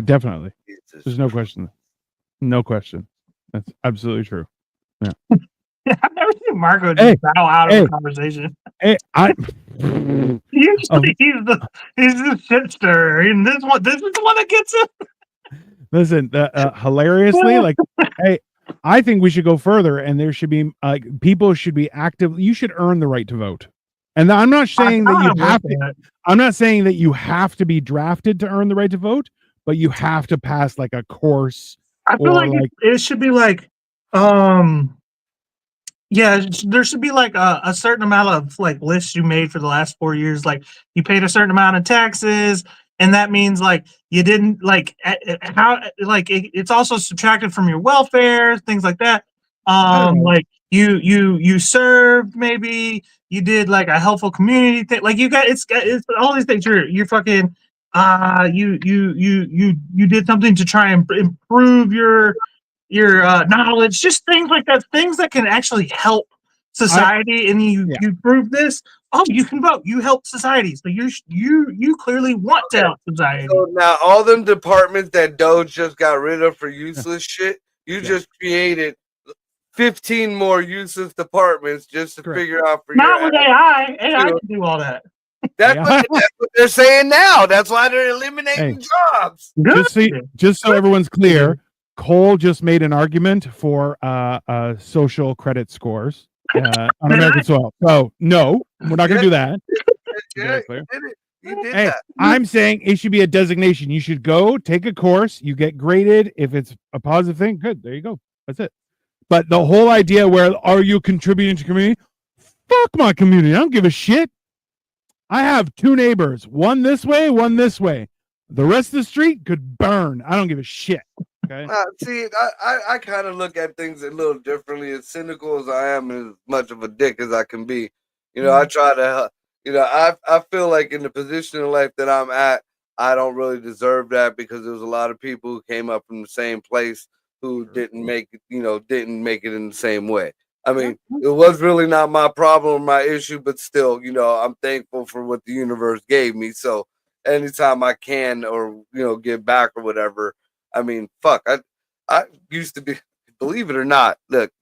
Definitely. There's no question. No question. That's absolutely true. Yeah. I've never seen Marco just bow out of a conversation. Usually he's the shit stirrer, and this is the one that gets him. Listen, hilariously, like, hey, I think we should go further, and there should be people should be active. You should earn the right to vote, and I'm not saying that you have to. I'm not saying that you have to be drafted to earn the right to vote, but you have to pass like a course. I feel like it should be like, Yeah, there should be like a certain amount of like lists you made for the last 4 years. Like you paid a certain amount of taxes, and that means like you didn't like how like it's also subtracted from your welfare, things like that. I don't know. Like you served, maybe you did like a helpful community thing. Like it's all these things. You're fucking you did something to try and improve your knowledge, just things like that, things that can actually help society. And Yeah. you prove this. Oh, you can vote. You help society, so you clearly want to help society. So now all them departments that Doge just got rid of for useless shit, you just created 15 more useless departments just to figure out for Not your with AI. AI can do all that. That's what they're saying now. That's why they're eliminating jobs. Good. Just so everyone's clear, Cole just made an argument for social credit scores on American soil. So no, we're not going to do that. Yeah, you did Hey, that. I'm saying it should be a designation. You should go take a course. You get graded. If it's a positive thing, good. There you go. That's it. But the whole idea where are you contributing to community? Fuck my community. I don't give a shit. I have 2 neighbors, one this way, one this way. The rest of the street could burn. I don't give a shit. Okay. See, I kind of look at things a little differently. As cynical as I am, and as much of a dick as I can be, I try to, I feel like in the position in life that I'm at, I don't really deserve that because there was a lot of people who came up from the same place who didn't make it, didn't make it in the same way. I mean, it was really not my problem or my issue, but still, I'm thankful for what the universe gave me. So anytime I can, or give back or whatever. I mean, fuck. I used to be, believe it or not. Look,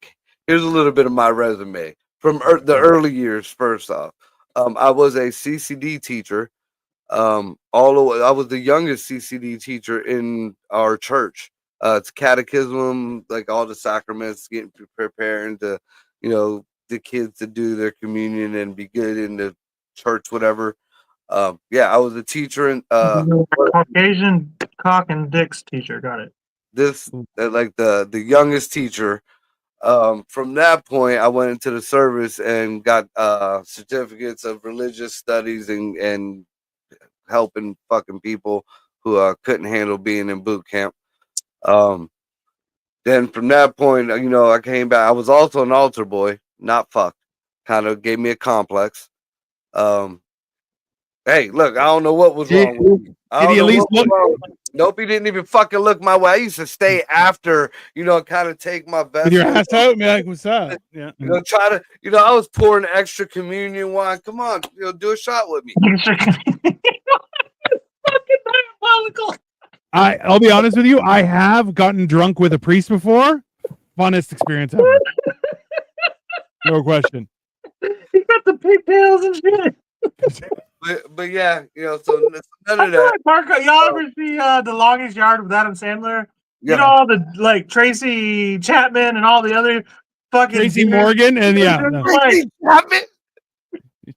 here's a little bit of my resume from the early years. First off, I was a CCD teacher. All the way, I was the youngest CCD teacher in our church. It's catechism, like all the sacraments, getting preparing to, the kids to do their communion and be good in the church, whatever. I was a teacher in Caucasian cock and dicks teacher. Got it. This like the youngest teacher. From that point, I went into the service and got certificates of religious studies and helping fucking people who couldn't handle being in boot camp. Then from that point, I came back. I was also an altar boy, not fucked. Kind of gave me a complex. Hey, look, I don't know what was wrong with me. Did he at least look? Nope, he didn't even fucking look my way. I used to stay after, kind of take my vest with your ass out, man. Like, what's up? Yeah. Try to, I was pouring extra communion wine. Come on, do a shot with me. Fucking diabolical. I'll be honest with you. I have gotten drunk with a priest before. Funnest experience ever. No question. He got the pigtails and shit. But yeah, so none of that. Marco, y'all ever see The Longest Yard with Adam Sandler? Yeah. All the like Tracy Chapman and all the other fucking Tracy Morgan and Tracy Chapman.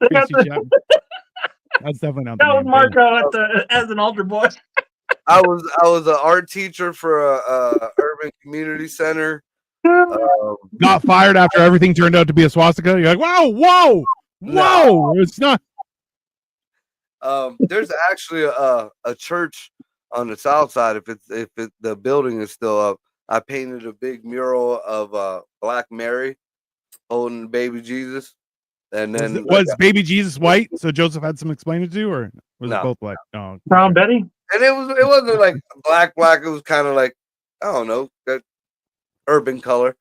Tracy Chapman. That's definitely not. That was Marco as an altar boy. I was an art teacher for a urban community center. Got fired after everything turned out to be a swastika. You're like, whoa. It's not. There's actually a church on the south side. If the building is still up, I painted a big mural of Black Mary holding baby Jesus, and then was baby Jesus white? So Joseph had some explaining to do, or was it both black? No, Brown Betty. And it wasn't like black. It was kind of like, I don't know, that urban color.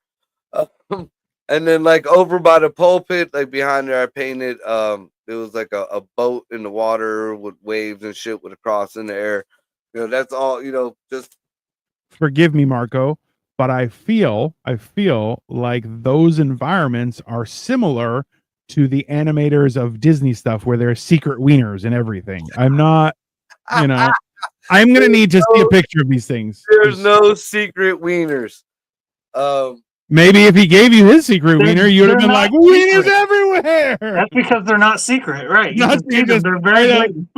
And then like over by the pulpit, like behind there, I painted. It was like a boat in the water with waves and shit with a cross in the air. That's all. Just forgive me, Marco, but I feel like those environments are similar to the animators of Disney stuff, where there's secret wieners and everything. I'm not, I'm gonna need to see a picture of these things. There's no secret wieners. Maybe if he gave you his secret wiener, you'd have been like, wieners everywhere. That's because they're not secret, right? Not secret. They're very blatant.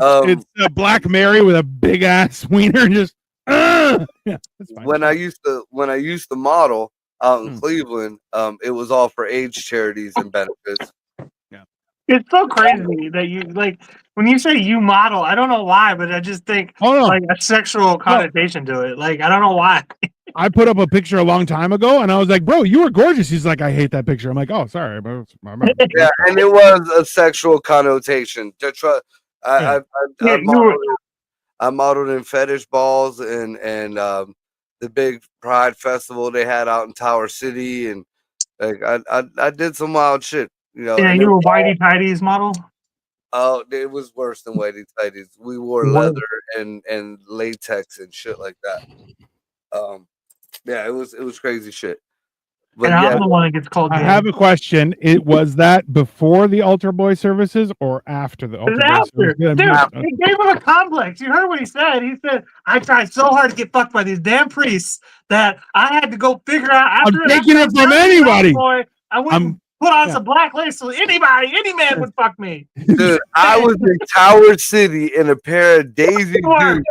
It's a Black Mary with a big ass wiener. Just yeah, that's fine. When I used to model, out in Cleveland. It was all for AIDS charities and benefits. It's so crazy that you like when you say you model. I don't know why, but I just think like a sexual connotation to it. Like I don't know why. I put up a picture a long time ago, and I was like, "Bro, you were gorgeous." He's like, "I hate that picture." I'm like, "Oh, sorry." Yeah, and it was a sexual connotation. I modeled in fetish balls and the big Pride festival they had out in Tower City, and like I did some wild shit. Yeah, you were whitey tighties model. Oh, it was worse than whitey tighties. We wore leather and latex and shit like that. Yeah, it was crazy shit. But and I'm the one that gets called. I have a question. Was that before the altar boy services or after the altar boy services? Dude, it gave him a complex. You heard what he said. He said, "I tried so hard to get fucked by these damn priests that I had to go figure out." I'm taking it from anybody. I went put on some black lace so any man would fuck me. Dude, I was in Tower City in a pair of Daisy Dukes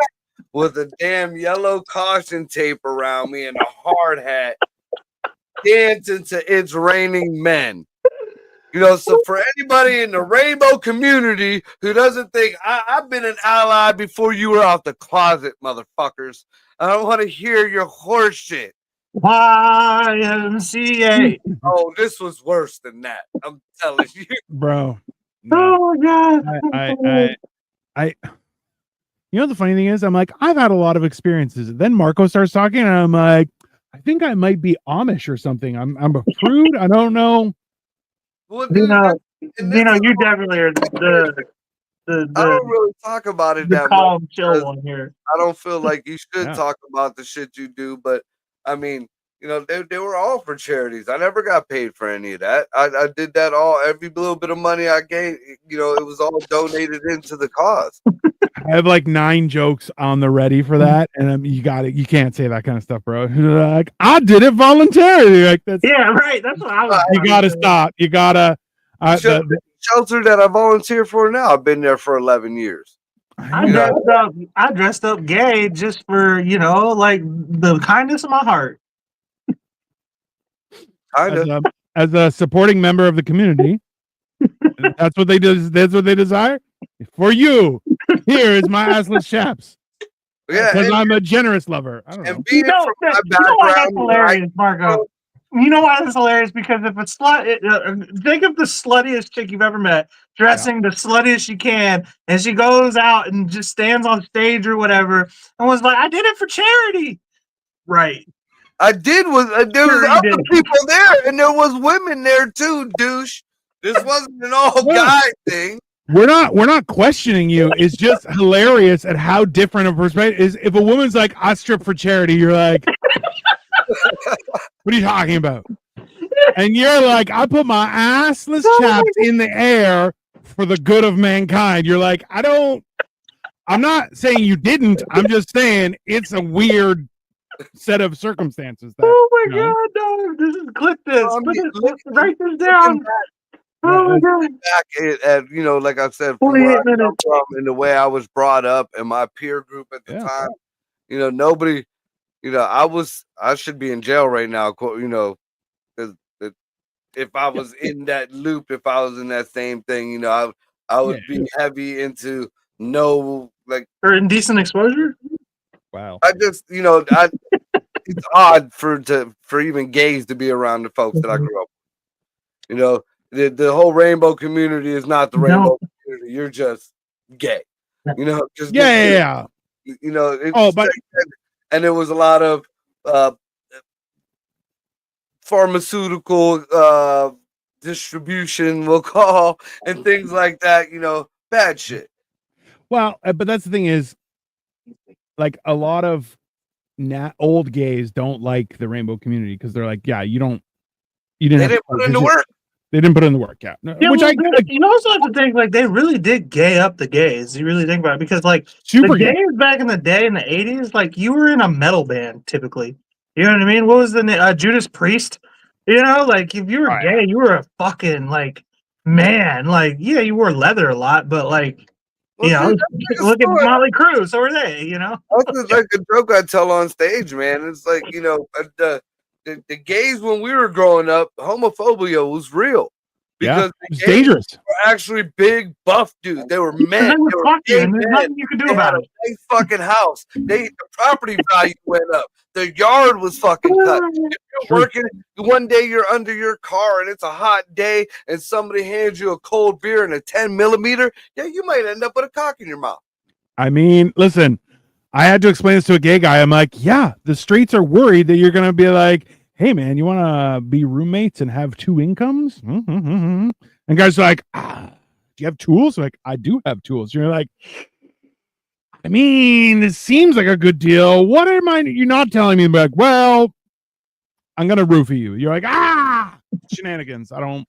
with a damn yellow caution tape around me and a hard hat, dancing to It's Raining Men. So for anybody in the rainbow community who doesn't think I've been an ally before you were out the closet, motherfuckers. I don't want to hear your horse shit. YMCA. Oh, this was worse than that. I'm telling you, bro. No. Oh my God. The funny thing is, I'm like, I've had a lot of experiences. Then Marco starts talking, and I'm like, I think I might be Amish or something. I'm a prude. I don't know. Well, dude, you definitely are the I don't really talk about it that much. Chill one here. I don't feel like you should talk about the shit you do, but I mean, they were all for charities. I never got paid for any of that. I did that every little bit of money I gave, it was all donated into the cause. I have like 9 jokes on the ready for that, and you got it. You can't say that kind of stuff, bro. Like, I did it voluntarily. Like that's right. That's what I was. You gotta stop. You gotta. The shelter that I volunteer for now, I've been there for 11 years. I dressed up gay just for like the kindness of my heart. As a supporting member of the community, that's what they do. That's what they desire for you. Here is my assless chaps. Yeah, because I'm a generous lover. I don't know. You know why that's hilarious, Marco? You know why that's hilarious? Because if a slut, think of the sluttiest chick you've ever met, dressing the sluttiest she can, and she goes out and just stands on stage or whatever, and was like, "I did it for charity." Right. I did. There was other people there, and there was women there too, douche. This wasn't an all guy thing. We're not questioning you. It's just hilarious at how different a perspective is. If a woman's like, "I strip for charity," you're like, "What are you talking about?" And you're like, "I put my assless chaps in the air for the good of mankind." You're like, I'm not saying you didn't. I'm just saying it's a weird set of circumstances. Oh my god, no! This is clip this. Write this down. Oh my god! Back at like I said, from where I come from and the way I was brought up and my peer group at the time, nobody, I should be in jail right now, because if I was in that loop, if I was in that same thing, I would be heavy into or indecent exposure. Wow. I just, it's odd for even gays to be around the folks that I grew up with. The whole rainbow community is not the rainbow community. You're just gay. Just yeah. And there was a lot of pharmaceutical distribution, we'll call, and things like that. Bad shit. Well, but that's the thing is, like a lot of old gays don't like the rainbow community because they're like, yeah, you didn't put in the work. They didn't put in the work, yeah. Which you also have to think like they really did gay up the gays. You really think about it because like super the gays back in the day in the 80s, like you were in a metal band typically. You know what I mean? What was the name? Judas Priest? Like if you were gay, you were a fucking like man. Like you wore leather a lot, but like. Dude, look at Motley Crue. So are they, That's like a joke I tell on stage, man. It's like, the gays when we were growing up, homophobia was real because it's dangerous. Were actually big buff dudes. They were men. They would They were fuck you, big and there's men. nothing you can do They about had it. a nice fucking house. The property value went up. The yard was fucking cut. If you're working, one day you're under your car and it's a hot day, and somebody hands you a cold beer and a 10 millimeter, yeah, you might end up with a cock in your mouth. I mean, listen, I had to explain this to a gay guy. I'm like, yeah, the streets are worried that you're gonna be like, hey man, you want to be roommates and have 2 incomes? And guys are like, do you have tools? Like, I do have tools. You're like, I mean, this seems like a good deal. What am I? You're not telling me. I'm like, well, I'm gonna roofie you. You're like, shenanigans. I don't.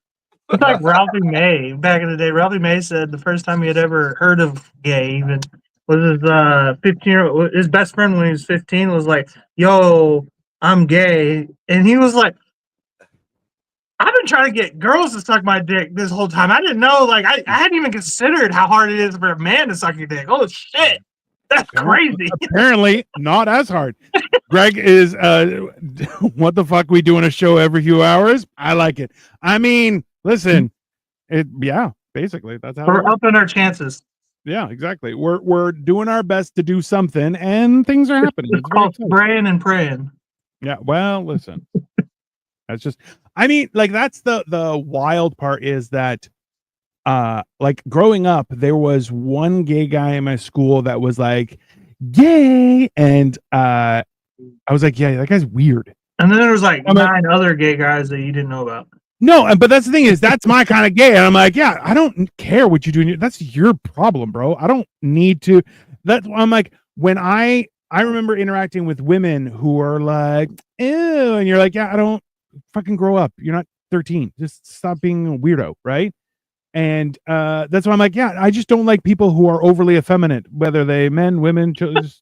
It's like Ralphie May back in the day. Ralphie May said the first time he had ever heard of gay even was his 15-year-old. His best friend when he was 15 was like, "Yo, I'm gay," and he was like, "I've been trying to get girls to suck my dick this whole time. I didn't know. Like, I hadn't even considered how hard it is for a man to suck your dick. Oh shit, that's crazy." Apparently, not as hard. Greg is what the fuck we doing a show every few hours? I like it. I mean, listen, basically that's how we're upping our chances. Yeah, exactly. We're doing our best to do something, and things are happening. It's called spraying and praying. Yeah. Well, listen, that's just. I mean, like that's the wild part is that, like growing up, there was one gay guy in my school that was like gay, and I was like, yeah, that guy's weird. And then there was like 9 other gay guys that you didn't know about. No, but that's the thing is that's my kind of gay, and I'm like, yeah, I don't care what you do. That's your problem, bro. I don't need to. That's I'm like when I remember interacting with women who are like, ew, and you're like, yeah, I don't fucking grow up. You're not 13. Just stop being a weirdo, right? And that's why I'm like, yeah, I just don't like people who are overly effeminate, whether they men, women. Just,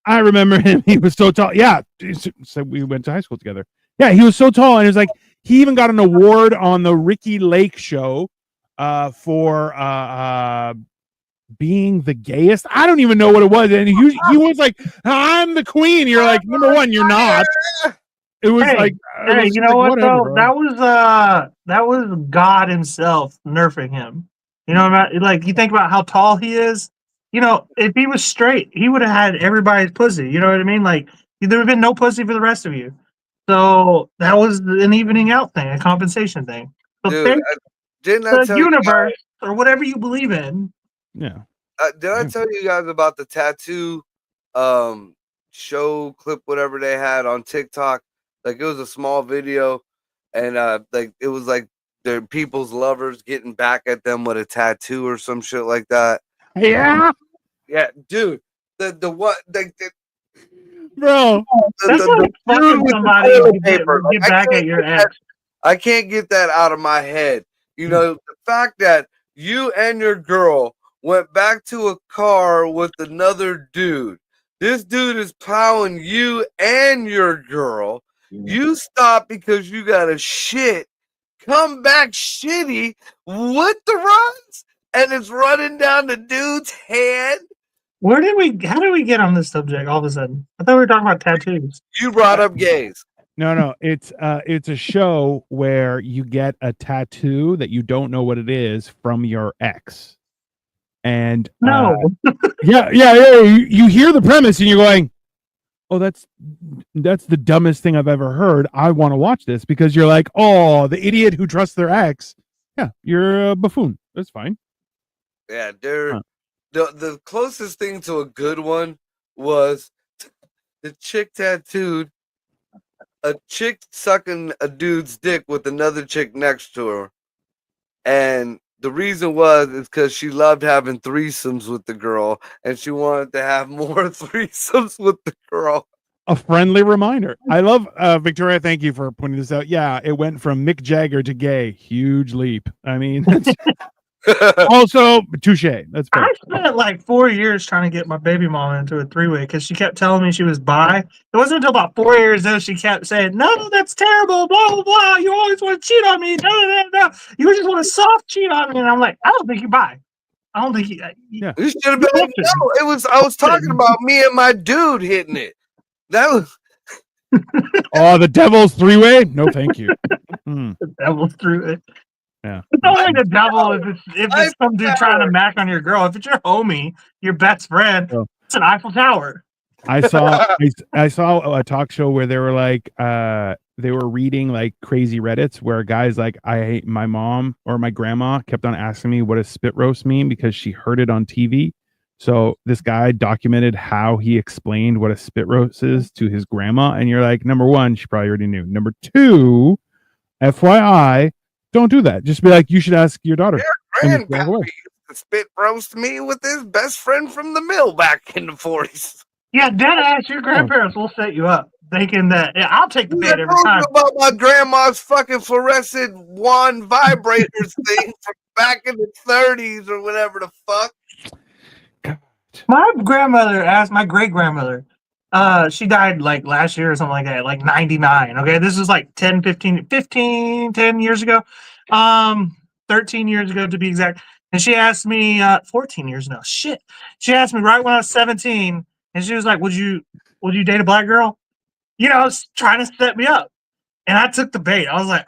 I remember him. He was so tall. Yeah, so we went to high school together. Yeah, he was so tall, and it was like he even got an award on the Ricky Lake show for being the gayest. I don't even know what it was, and he was like, "I'm the queen." You're like, number one, you're not. It was you know what though? That was God Himself nerfing him. You know, like you think about how tall he is. You know, if he was straight, he would have had everybody's pussy. You know what I mean? Like there would have been no pussy for the rest of you. So that was an evening out thing, a compensation thing. So dude, didn't I tell universe or whatever you believe in. Yeah. Did I tell you guys about the tattoo show clip, whatever they had on TikTok? Like it was a small video, and like it was like their people's lovers getting back at them with a tattoo or some shit like that. Yeah. Yeah, dude. The what the bro. That's like fucking somebody to get back at your ex. I can't get that out of my head. You know, the fact that you and your girl went back to a car with another dude. This dude is plowing you and your girl. You stop because you got a shit. Come back shitty with the runs, and it's running down the dude's hand. How did we get on this subject all of a sudden? I thought we were talking about tattoos. You brought up gays. No, it's a show where you get a tattoo that you don't know what it is from your ex. And no. Yeah. You hear the premise and you're going, oh, that's the dumbest thing I've ever heard. I want to watch this because you're like, oh, the idiot who trusts their ex. Yeah, you're a buffoon. That's fine. Yeah, the closest thing to a good one was the chick tattooed a chick sucking a dude's dick with another chick next to her. And the reason is because she loved having threesomes with the girl, and she wanted to have more threesomes with the girl. A friendly reminder. I love Victoria. Thank you for pointing this out. Yeah, it went from Mick Jagger to gay. Huge leap. I mean, that's also touche. That's fair. I spent like 4 years trying to get my baby mama into a 3-way because she kept telling me she was bi. It wasn't until about 4 years though she kept saying, "No, that's terrible. Blah blah blah. You always want to cheat on me. No. You just want to soft cheat on me." And I'm like, I don't think you're bi. I don't think you. You should have been like, no. I was talking about me and my dude hitting it. That was Oh, the devil's three-way? No, thank you. Mm, The devil through it. yeah. It's only the devil if I it's some dude trying to mac on your girl. If it's your homie, your best friend, Oh. it's an Eiffel Tower. I saw a talk show where they were like they were reading like crazy Reddits where guys like I hate my mom or my grandma kept on asking me what does spit roast mean because she heard it on TV. So this guy documented how he explained what a spit roast is to his grandma, and you're like, number one, she probably already knew. Number two, FYI, don't do that. Just be like, you should ask your daughter. And just walk away. Grandpappy used to spit roast me with his best friend from the mill back in the 40s. Yeah, dead ass. Your grandparents will set you up, thinking that I'll take the I bait every told time. you about my grandma's fucking fluorescent wand vibrators thing from back in the 30s or whatever the fuck. My grandmother asked my great grandmother. She died like last year or something like that, like 99. Okay, this is like 10 years ago. 13 years ago to be exact. And she asked me 14 years ago. Shit. She asked me right when I was 17, and she was like, would you date a black girl? You know, trying to set me up. And I took the bait. I was like,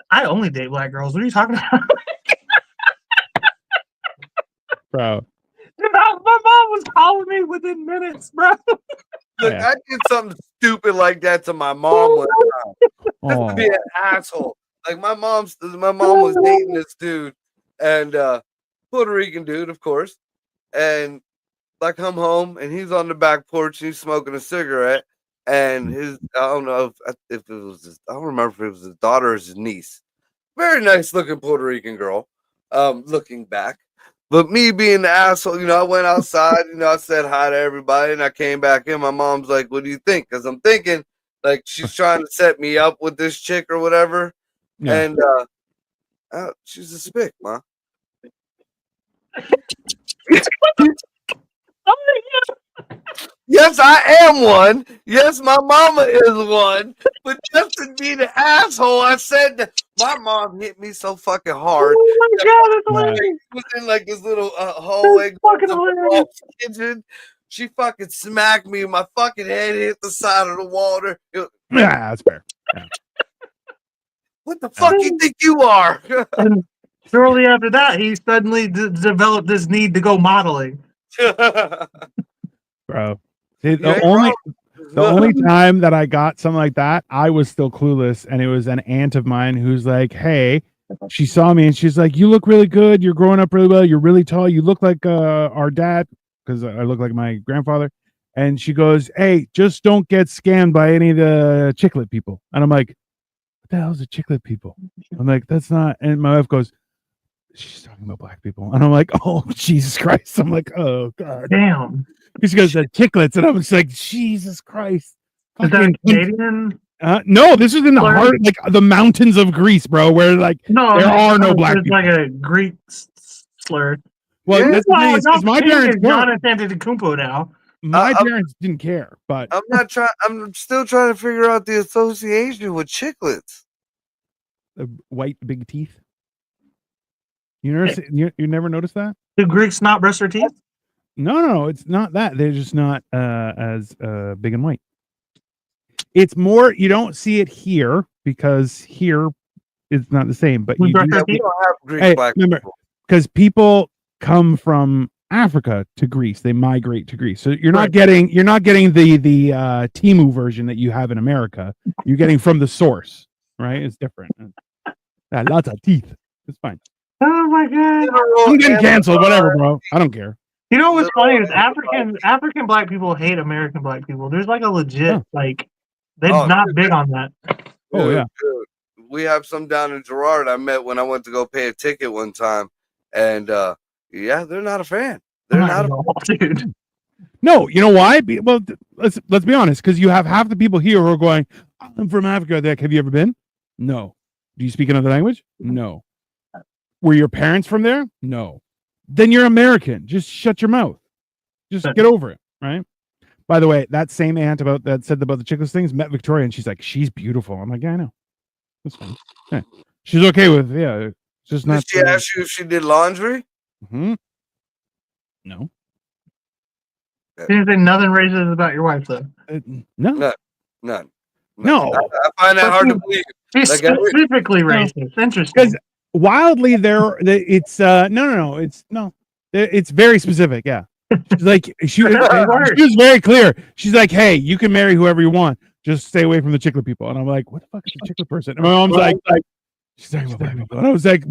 I only date black girls. What are you talking about? Bro. My mom was calling me within minutes, bro. Look, Yeah. I did something stupid like that to my mom one time. Just to be an asshole. Like my mom was dating this dude, and Puerto Rican dude, of course. And I come home and he's on the back porch and he's smoking a cigarette. And I don't know if it was I don't remember if it was his daughter or his niece. Very nice looking Puerto Rican girl. Looking back. But me being the asshole, I went outside, I said hi to everybody and I came back in. My mom's like, what do you think? Because I'm thinking like she's trying to set me up with this chick or whatever. Yeah. And she's a spick, ma. Yes, I am one. Yes, my mama is one. But just to be the asshole, I said that my mom hit me so fucking hard. Oh my god, that's hilarious. She was in like this little hallway Fucking to my hilarious. mom's kitchen. She fucking smacked me. My fucking head hit the side of the water. Yeah, that's fair. Yeah. What the fuck you think you are? And shortly after that, he suddenly developed this need to go modeling. Bro. See, You ain't the only time that I got something like that, I was still clueless, and it was an aunt of mine who's like, "Hey," she saw me and she's like, "You look really good. You're growing up really well. You're really tall. You look like our dad because I look like my grandfather." And she goes, "Hey, just don't get scammed by any of the chiclet people." And I'm like, "What the hell's the chiclet people?" I'm like, "That's not." And my wife goes, "She's talking about black people," and I'm like, "Oh Jesus Christ!" I'm like, "Oh God." Damn. She goes, "The chiclets," and I was like, "Jesus Christ!" Is that a Canadian? No, this is in the Slur? heart, like the mountains of Greece, bro. Where like No, there are no black it's people. like a Greek slur. Well, Yeah. that's the thing is, 'cause my parents John weren't. Antetokounmpo now. My parents didn't care, but I'm not trying. I'm still trying to figure out the association with chiclets. the white big teeth. You never noticed that? Do Greeks not brush their teeth? No, it's not that. They're just not as big and white. It's more you don't see it here because here it's not the same. But We you brush do our We teeth. don't have Greek Hey, black remember, people. because people come from Africa to Greece. They migrate to Greece. So you're not Right. getting the Timu version that you have in America. You're getting from the source, right? It's different. Lots of teeth. It's fine. Oh my god! I'm getting canceled. Whatever, bro. I don't care. You know what's Little funny is African black people hate American black people. There's like a legit Huh. like they're Oh, not big on that. Oh, yeah. Dude. We have some down in Girard I met when I went to go pay a ticket one time. And yeah, they're not a fan. They're not at all, dude. No, you know why? Well, let's be honest. Because you have half the people here who are going, "I'm from Africa." They're like, "Have you ever been?" No. Do you speak another language? No. Were your parents from there? No. Then you're American. Just shut your mouth. Just get over it, right? By the way, that same aunt that said about the chicklets things met Victoria, and she's like, "She's beautiful." I'm like, "Yeah, I know. That's fine." Yeah. She's okay with it's just Did not. she ask you if she did laundry? Mhm. No. Didn't say nothing racist about your wife though. No. None. No. I find that hard to believe. She's Like, specifically racist. Interesting. Because wildly it's it's very specific. Yeah. She's like she was very clear. She's like, hey, you can marry whoever you want. Just stay away from the chiclet people. And I'm like, what the fuck is a chiclet person? And my mom's like she's talking about black people. And I was like,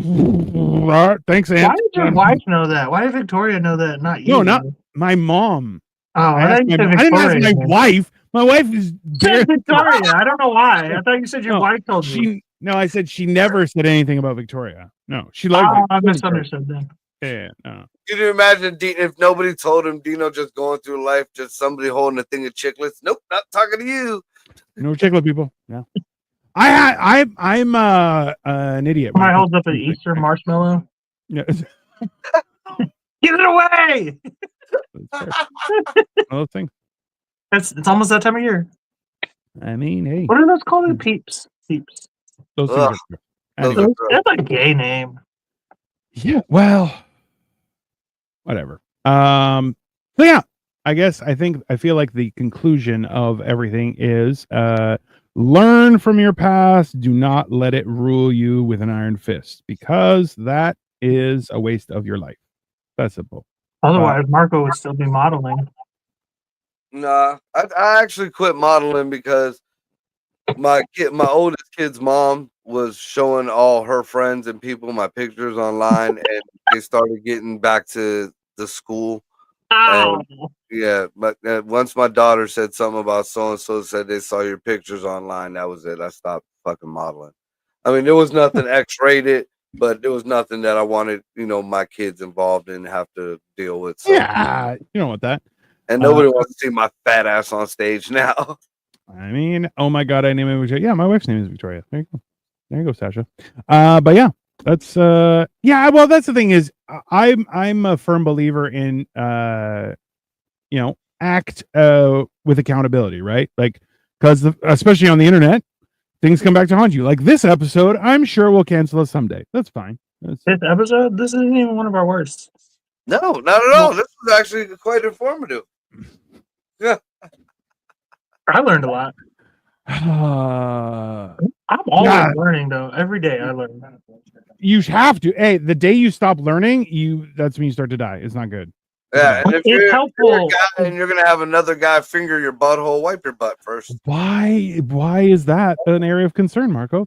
thanks, Aunt. Why did your wife know that? Why did Victoria know that? Not you. No, not my mom. Oh, I didn't ask my wife. My wife is Victoria. I don't know why. I thought you said your wife told me. No, I said she never said anything about Victoria. No, she liked. Oh, I misunderstood then. Yeah, no. Can you imagine if nobody told him, Dino just going through life, just somebody holding a thing of chiclets? Nope, not talking to you. No chiclet people. Yeah. I'm an idiot. Somebody holds up an Easter marshmallow. Yeah. Get it away! Another thing. It's almost that time of year. I mean, hey. What are those called? Peeps. Peeps. Those things anyway. That's a gay name. Yeah. Well, whatever. So yeah, I feel like the conclusion of everything is learn from your past. Do not let it rule you with an iron fist, because that is a waste of your life. That's simple. Otherwise, Marco would still be modeling. Nah, I actually quit modeling because my oldest kid's mom was showing all her friends and people my pictures online, and they started getting back to the school. Oh. Yeah, but once my daughter said something about so and so, said they saw your pictures online, that was it. I stopped fucking modeling. I mean, there was nothing X-rated, but there was nothing that I wanted, my kids involved in have to deal with. So. Yeah, you don't want that. And nobody wants to see my fat ass on stage now. I mean, oh my god, I named it Victoria. Yeah, my wife's name is Victoria. There you go, Sasha. But yeah, that's well, that's the thing is I'm a firm believer in act with accountability, right? Like, because especially on the internet, things come back to haunt you. Like this episode, I'm sure we'll cancel us someday. That's fine. This episode, this isn't even one of our worst. No, not at all. This was actually quite informative. Yeah. I learned a lot. I'm always learning, though. Every day I learn. You have to. Hey, the day you stop learning, that's when you start to die. It's not good. Yeah, and if it's helpful. You're a guy and you're gonna have another guy finger your butthole, wipe your butt first. Why is that an area of concern, Marco?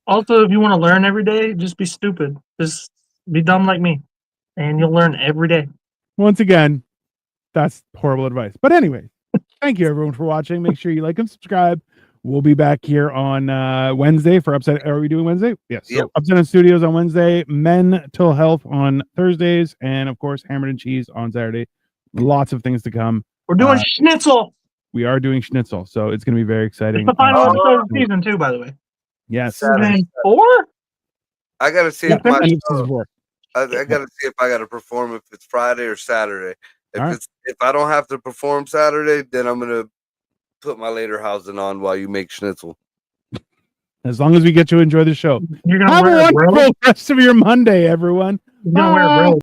Also, if you want to learn every day, just be stupid. Just be dumb like me, and you'll learn every day. Once again, that's horrible advice. But anyway, thank you everyone for watching. Make sure you like and subscribe. We'll be back here on Wednesday for Upside. Are we doing Wednesday? Yes. So Upside Down Studios on Wednesday, Mental Health on Thursdays, and of course, Hammered and Cheese on Saturday. Lots of things to come. We're doing Schnitzel. We are doing Schnitzel, so it's going to be very exciting. It's the final episode of season 2, by the way. Yes. Season 4? I got to see if my season 4. I got to see if I got to perform if it's Friday or Saturday. If I don't have to perform Saturday, then I'm gonna put my later housing on while you make schnitzel. As long as we get to enjoy the show. You're gonna have a wonderful rest of your Monday, everyone. You're gonna wear a robe.